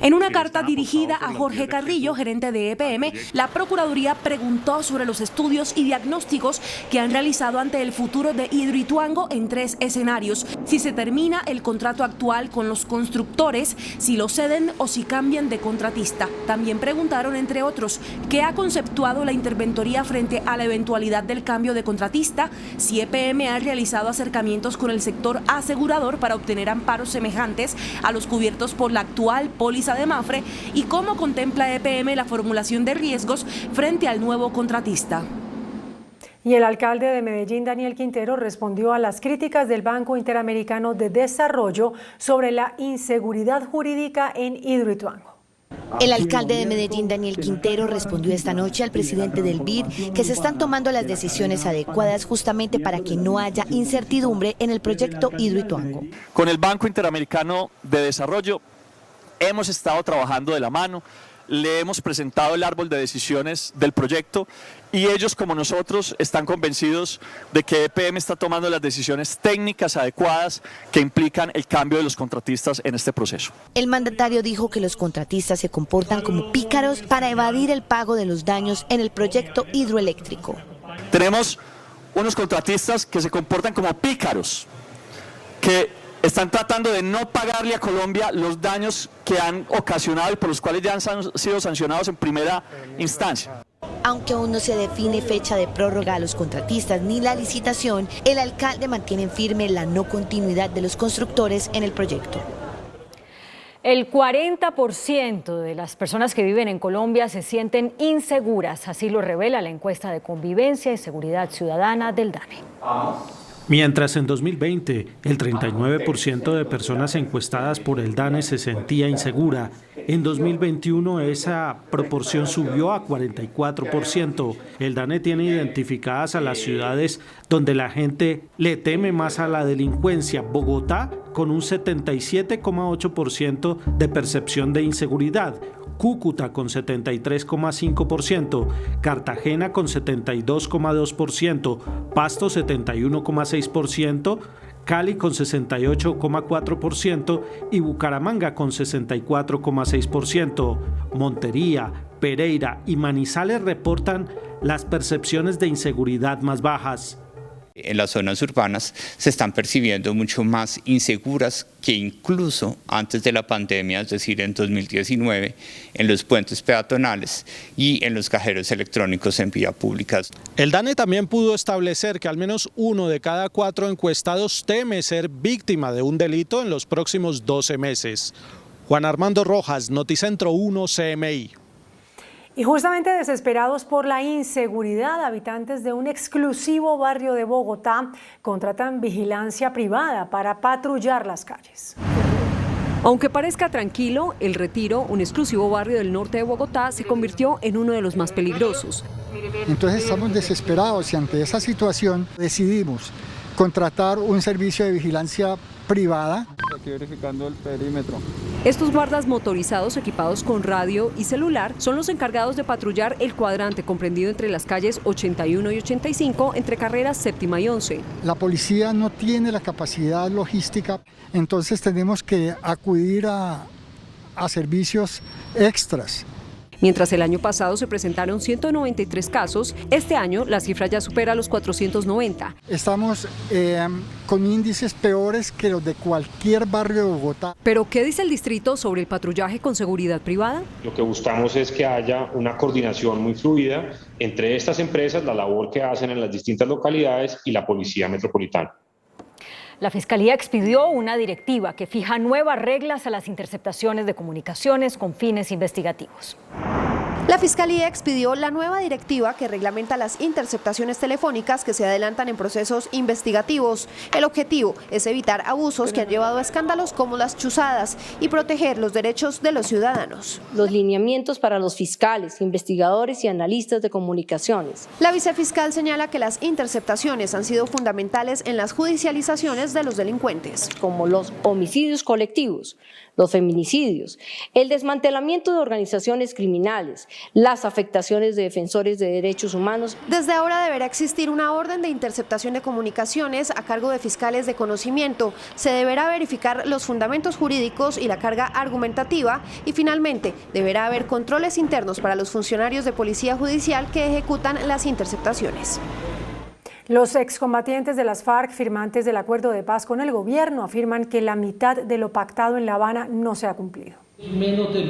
En una carta dirigida a Jorge Carrillo, gerente de EPM, la Procuraduría preguntó sobre los estudios y diagnósticos que han realizado ante el futuro de Hidroituango en 3 escenarios: si se termina el contrato actual con los constructores, si lo ceden o si cambian de contratista. También preguntaron, entre otros, qué ha conceptuado la interventoría frente a la eventualidad del cambio de contratista, si EPM ha realizado acercamientos con el sector asegurador para obtener amparos semejantes a los cubiertos por la actual póliza de Mapfre y cómo contempla EPM la formulación de riesgos frente al nuevo contratista. Y el alcalde de Medellín, Daniel Quintero, respondió a las críticas del Banco Interamericano de Desarrollo sobre la inseguridad jurídica en Hidroituango. El alcalde de Medellín, Daniel Quintero, respondió esta noche al presidente del BID que se están tomando las decisiones adecuadas justamente para que no haya incertidumbre en el proyecto Hidroituango. Con el Banco Interamericano de Desarrollo hemos estado trabajando de la mano, le hemos presentado el árbol de decisiones del proyecto y ellos, como nosotros, están convencidos de que EPM está tomando las decisiones técnicas adecuadas que implican el cambio de los contratistas en este proceso. El mandatario dijo que los contratistas se comportan como pícaros para evadir el pago de los daños en el proyecto hidroeléctrico. Tenemos unos contratistas que se comportan como pícaros, que están tratando de no pagarle a Colombia los daños que han ocasionado y por los cuales ya han sido sancionados en primera instancia. Aunque aún no se define fecha de prórroga a los contratistas ni la licitación, el alcalde mantiene firme la no continuidad de los constructores en el proyecto. El 40% de las personas que viven en Colombia se sienten inseguras, así lo revela la encuesta de convivencia y seguridad ciudadana del DANE. Mientras en 2020 el 39% de personas encuestadas por el DANE se sentía insegura, en 2021 esa proporción subió a 44%. El DANE tiene identificadas a las ciudades donde la gente le teme más a la delincuencia. Bogotá con un 77,8% de percepción de inseguridad. Cúcuta con 73,5%, Cartagena con 72,2%, Pasto 71,6%, Cali con 68,4% y Bucaramanga con 64,6%. Montería, Pereira y Manizales reportan las percepciones de inseguridad más bajas. En las zonas urbanas se están percibiendo mucho más inseguras que incluso antes de la pandemia, es decir, en 2019, en los puentes peatonales y en los cajeros electrónicos en vía pública. El DANE también pudo establecer que al menos 1 de cada 4 encuestados teme ser víctima de un delito en los próximos 12 meses. Juan Armando Rojas, Noticentro 1 CMI. Y justamente desesperados por la inseguridad, habitantes de un exclusivo barrio de Bogotá contratan vigilancia privada para patrullar las calles. Aunque parezca tranquilo, El Retiro, un exclusivo barrio del norte de Bogotá, se convirtió en uno de los más peligrosos. Entonces estamos desesperados y ante esa situación decidimos contratar un servicio de vigilancia privada. Aquí verificando el perímetro. Estos guardas motorizados equipados con radio y celular son los encargados de patrullar el cuadrante comprendido entre las calles 81 y 85 entre carreras séptima y 11. La policía no tiene la capacidad logística, entonces tenemos que acudir a servicios extras. Mientras el año pasado se presentaron 193 casos, este año la cifra ya supera los 490. Estamos con índices peores que los de cualquier barrio de Bogotá. ¿Pero qué dice el distrito sobre el patrullaje con seguridad privada? Lo que buscamos es que haya una coordinación muy fluida entre estas empresas, la labor que hacen en las distintas localidades y la Policía Metropolitana. La Fiscalía expidió una directiva que fija nuevas reglas a las interceptaciones de comunicaciones con fines investigativos. La Fiscalía expidió la nueva directiva que reglamenta las interceptaciones telefónicas que se adelantan en procesos investigativos. El objetivo es evitar abusos que han llevado a escándalos como las chuzadas y proteger los derechos de los ciudadanos. Los lineamientos para los fiscales, investigadores y analistas de comunicaciones. La vicefiscal señala que las interceptaciones han sido fundamentales en las judicializaciones de los delincuentes. Como los homicidios colectivos, los feminicidios, el desmantelamiento de organizaciones criminales, las afectaciones de defensores de derechos humanos. Desde ahora deberá existir una orden de interceptación de comunicaciones a cargo de fiscales de conocimiento. Se deberá verificar los fundamentos jurídicos y la carga argumentativa y finalmente deberá haber controles internos para los funcionarios de policía judicial que ejecutan las interceptaciones. Los excombatientes de las FARC, firmantes del acuerdo de paz con el gobierno, afirman que la mitad de lo pactado en La Habana no se ha cumplido.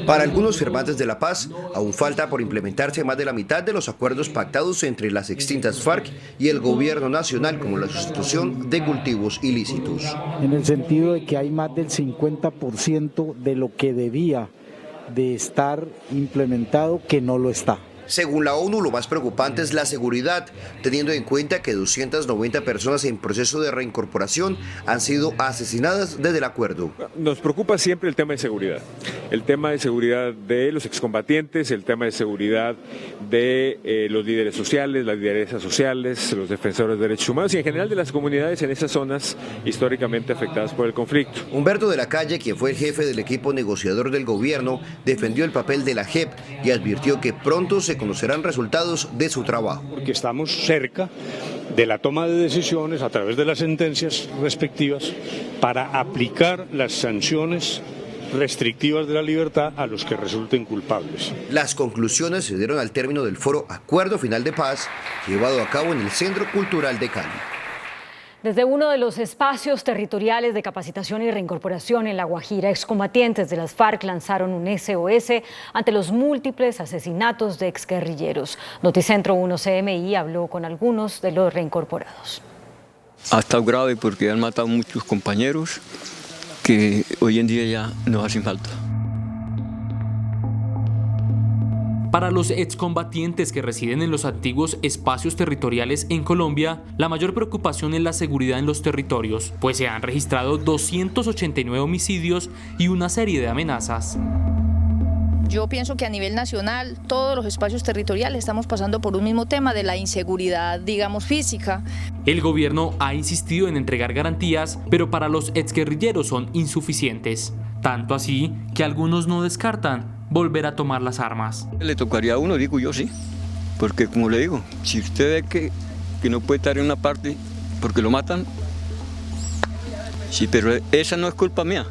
Para algunos firmantes de la paz, aún falta por implementarse más de la mitad de los acuerdos pactados entre las extintas FARC y el gobierno nacional, como la sustitución de cultivos ilícitos. En el sentido de que hay más del 50% de lo que debía de estar implementado que no lo está. Según la ONU, lo más preocupante es la seguridad, teniendo en cuenta que 290 personas en proceso de reincorporación han sido asesinadas desde el acuerdo. Nos preocupa siempre el tema de seguridad de los excombatientes, el tema de seguridad de los líderes sociales, las lideresas sociales, los defensores de derechos humanos y en general de las comunidades en esas zonas históricamente afectadas por el conflicto. Humberto de la Calle, quien fue el jefe del equipo negociador del gobierno, defendió el papel de la JEP y advirtió que pronto se conocerán resultados de su trabajo. Porque estamos cerca de la toma de decisiones a través de las sentencias respectivas para aplicar las sanciones restrictivas de la libertad a los que resulten culpables. Las conclusiones se dieron al término del foro Acuerdo Final de Paz, llevado a cabo en el Centro Cultural de Cali. Desde uno de los espacios territoriales de capacitación y reincorporación en La Guajira, excombatientes de las FARC lanzaron un SOS ante los múltiples asesinatos de exguerrilleros. Noticentro 1 CMI habló con algunos de los reincorporados. Ha estado grave porque han matado muchos compañeros que hoy en día ya nos hacen falta. Para los excombatientes que residen en los antiguos espacios territoriales en Colombia, la mayor preocupación es la seguridad en los territorios, pues se han registrado 289 homicidios y una serie de amenazas. Yo pienso que a nivel nacional, todos los espacios territoriales estamos pasando por un mismo tema de la inseguridad, digamos, física. El gobierno ha insistido en entregar garantías, pero para los exguerrilleros son insuficientes. Tanto así que algunos no descartan volver a tomar las armas. Le tocaría a uno, digo yo, sí, porque como le digo, si usted ve que no puede estar en una parte porque lo matan, sí, pero esa no es culpa mía,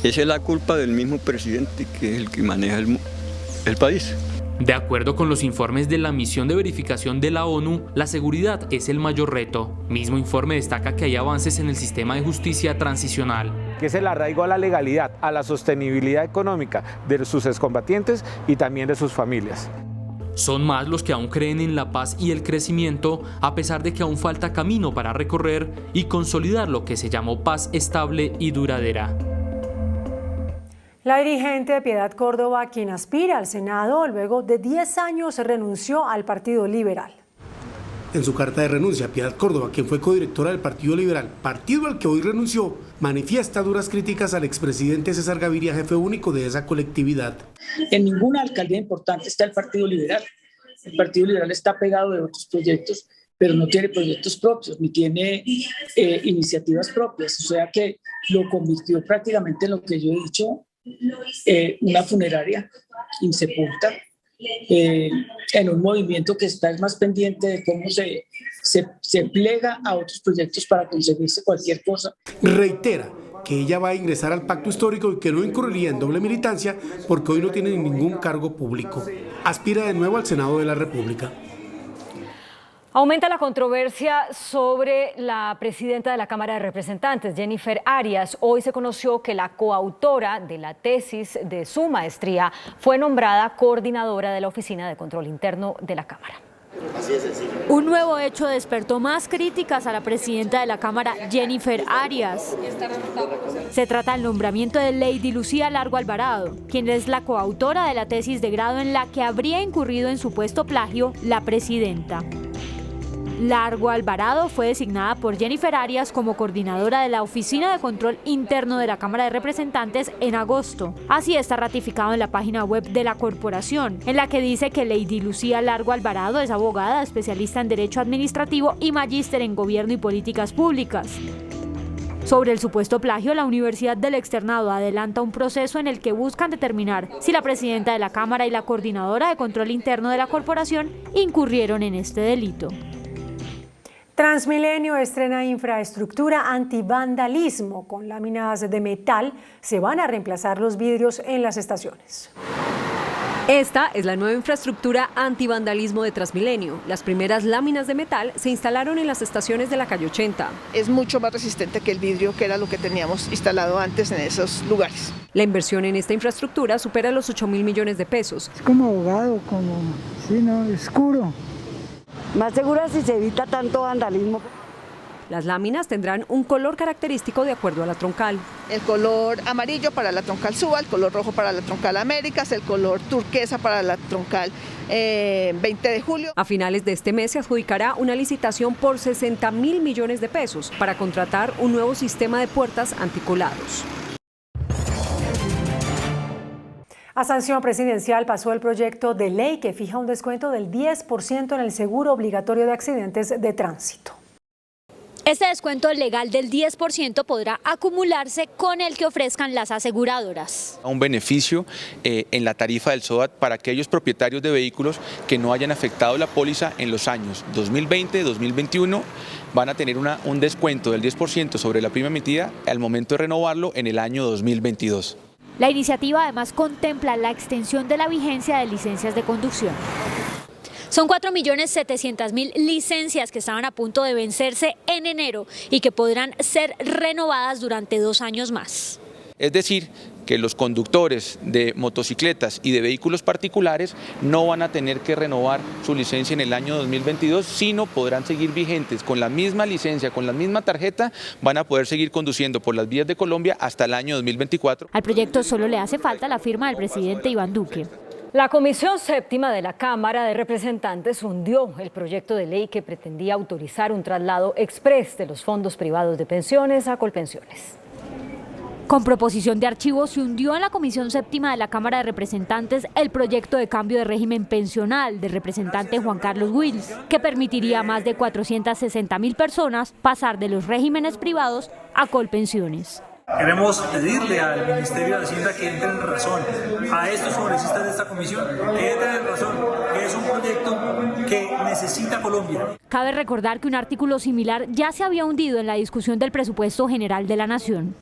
esa es la culpa del mismo presidente que es el que maneja el país. De acuerdo con los informes de la misión de verificación de la ONU, la seguridad es el mayor reto. Mismo informe destaca que hay avances en el sistema de justicia transicional. Que es el arraigo a la legalidad, a la sostenibilidad económica de sus excombatientes y también de sus familias. Son más los que aún creen en la paz y el crecimiento, a pesar de que aún falta camino para recorrer y consolidar lo que se llamó paz estable y duradera. La dirigente Piedad Córdoba, quien aspira al Senado, luego de 10 años renunció al Partido Liberal. En su carta de renuncia, Piedad Córdoba, quien fue codirectora del Partido Liberal, partido al que hoy renunció, manifiesta duras críticas al expresidente César Gaviria, jefe único de esa colectividad. En ninguna alcaldía importante está el Partido Liberal. El Partido Liberal está pegado de otros proyectos, pero no tiene proyectos propios, ni tiene iniciativas propias. O sea que lo convirtió prácticamente en lo que yo he dicho, una funeraria insepulta, en un movimiento que está más pendiente de cómo se plega a otros proyectos para conseguirse cualquier cosa. Reitera que ella va a ingresar al pacto histórico y que no incurriría en doble militancia porque hoy no tiene ningún cargo público. Aspira de nuevo al Senado de la República. Aumenta la controversia sobre la presidenta de la Cámara de Representantes, Jennifer Arias. Hoy se conoció que la coautora de la tesis de su maestría fue nombrada coordinadora de la Oficina de Control Interno de la Cámara. Un nuevo hecho despertó más críticas a la presidenta de la Cámara, Jennifer Arias. Se trata del nombramiento de Lady Lucía Largo Alvarado, quien es la coautora de la tesis de grado en la que habría incurrido en supuesto plagio la presidenta. Largo Alvarado fue designada por Jennifer Arias como coordinadora de la Oficina de Control Interno de la Cámara de Representantes en agosto. Así está ratificado en la página web de la corporación, en la que dice que Lady Lucía Largo Alvarado es abogada, especialista en Derecho Administrativo y magíster en Gobierno y Políticas Públicas. Sobre el supuesto plagio, la Universidad del Externado adelanta un proceso en el que buscan determinar si la presidenta de la Cámara y la coordinadora de control interno de la corporación incurrieron en este delito. Transmilenio estrena infraestructura antivandalismo. Con láminas de metal se van a reemplazar los vidrios en las estaciones. Esta es la nueva infraestructura antivandalismo de Transmilenio. Las primeras láminas de metal se instalaron en las estaciones de la calle 80. Es mucho más resistente que el vidrio, que era lo que teníamos instalado antes en esos lugares. La inversión en esta infraestructura supera los 8.000 millones de pesos. Es como ahogado, oscuro. Más segura si se evita tanto vandalismo. Las láminas tendrán un color característico de acuerdo a la troncal. El color amarillo para la troncal Suba, el color rojo para la troncal Américas, el color turquesa para la troncal 20 de julio. A finales de este mes se adjudicará una licitación por 60.000 millones de pesos para contratar un nuevo sistema de puertas anticolados. A sanción presidencial pasó el proyecto de ley que fija un descuento del 10% en el seguro obligatorio de accidentes de tránsito. Este descuento legal del 10% podrá acumularse con el que ofrezcan las aseguradoras. Un beneficio en la tarifa del SOAT para aquellos propietarios de vehículos que no hayan afectado la póliza en los años 2020, 2021, van a tener un descuento del 10% sobre la prima emitida al momento de renovarlo en el año 2022. La iniciativa además contempla la extensión de la vigencia de licencias de conducción. Son 4.700.000 licencias que estaban a punto de vencerse en enero y que podrán ser renovadas durante 2 años más. Es decir, que los conductores de motocicletas y de vehículos particulares no van a tener que renovar su licencia en el año 2022, sino podrán seguir vigentes con la misma licencia, con la misma tarjeta, van a poder seguir conduciendo por las vías de Colombia hasta el año 2024. Al proyecto solo le hace falta la firma del presidente Iván Duque. La Comisión Séptima de la Cámara de Representantes hundió el proyecto de ley que pretendía autorizar un traslado exprés de los fondos privados de pensiones a Colpensiones. Con proposición de archivo se hundió en la Comisión Séptima de la Cámara de Representantes el proyecto de cambio de régimen pensional del representante Juan Carlos Wills, que permitiría a más de 460.000 personas pasar de los regímenes privados a Colpensiones. Queremos pedirle al Ministerio de Hacienda que entre en razón, a estos congresistas de esta comisión, que entren en razón, que es un proyecto que necesita Colombia. Cabe recordar que un artículo similar ya se había hundido en la discusión del presupuesto general de la Nación.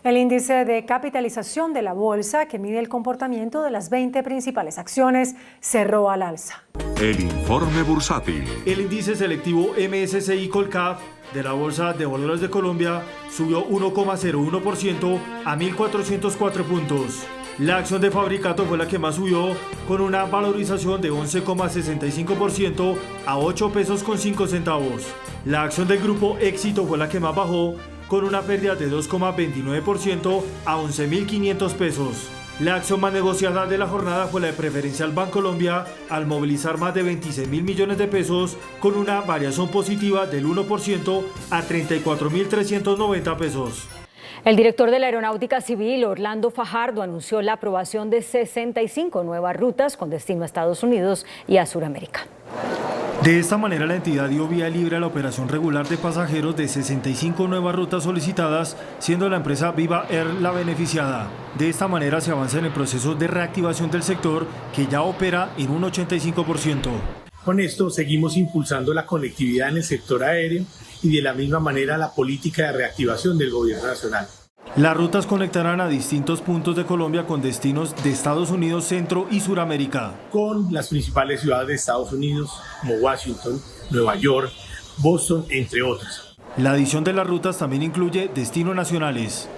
El índice de capitalización de la bolsa, que mide el comportamiento de las 20 principales acciones, cerró al alza. El informe bursátil. El índice selectivo MSCI Colcap de la Bolsa de Valores de Colombia subió 1,01% a 1.404 puntos. La acción de Fabricato fue la que más subió, con una valorización de 11,65% a 8 pesos con 5 centavos. La acción del Grupo Éxito fue la que más bajó, con una pérdida de 2,29% a 11.500 pesos. La acción más negociada de la jornada fue la de Preferencial Bancolombia, al movilizar más de 26.000 millones de pesos, con una variación positiva del 1% a 34.390 pesos. El director de la Aeronáutica Civil, Orlando Fajardo, anunció la aprobación de 65 nuevas rutas con destino a Estados Unidos y a Sudamérica. De esta manera, la entidad dio vía libre a la operación regular de pasajeros de 65 nuevas rutas solicitadas, siendo la empresa Viva Air la beneficiada. De esta manera se avanza en el proceso de reactivación del sector, que ya opera en un 85%. Con esto seguimos impulsando la conectividad en el sector aéreo y de la misma manera la política de reactivación del gobierno nacional. Las rutas conectarán a distintos puntos de Colombia con destinos de Estados Unidos, Centro y Suramérica. Con las principales ciudades de Estados Unidos, como Washington, Nueva York, Boston, entre otras. La adición de las rutas también incluye destinos nacionales.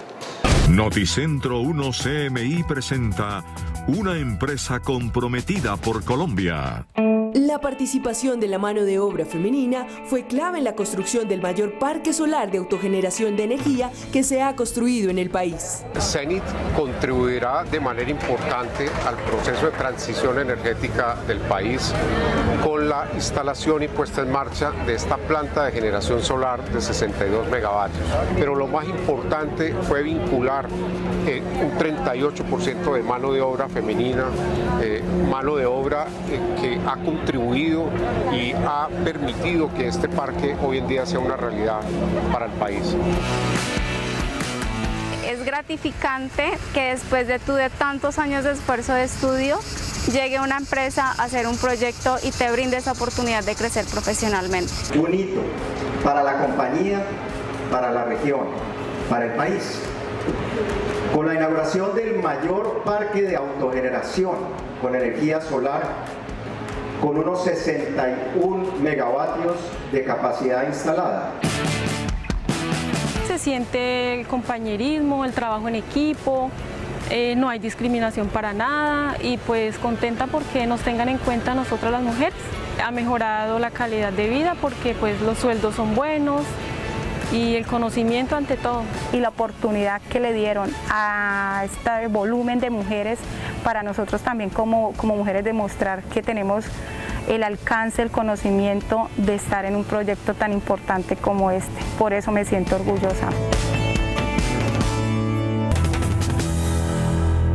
Noticentro 1 CMI presenta una empresa comprometida por Colombia. La participación de la mano de obra femenina fue clave en la construcción del mayor parque solar de autogeneración de energía que se ha construido en el país. Cenit contribuirá de manera importante al proceso de transición energética del país con la instalación y puesta en marcha de esta planta de generación solar de 62 megavatios. Pero lo más importante fue vincular un 38% de mano de obra femenina, mano de obra que ha contribuido y ha permitido que este parque hoy en día sea una realidad para el país. Es gratificante que después de tantos años de esfuerzo de estudio, llegue una empresa a hacer un proyecto y te brinde esa oportunidad de crecer profesionalmente. Un hito para la compañía, para la región, para el país. Con la inauguración del mayor parque de autogeneración con energía solar, con unos 61 megavatios de capacidad instalada. Se siente el compañerismo, el trabajo en equipo, no hay discriminación para nada y pues contenta porque nos tengan en cuenta nosotras las mujeres. Ha mejorado la calidad de vida porque pues los sueldos son buenos y el conocimiento ante todo. Y la oportunidad que le dieron a este volumen de mujeres, para nosotros también como mujeres demostrar que tenemos el alcance, el conocimiento de estar en un proyecto tan importante como este. Por eso me siento orgullosa.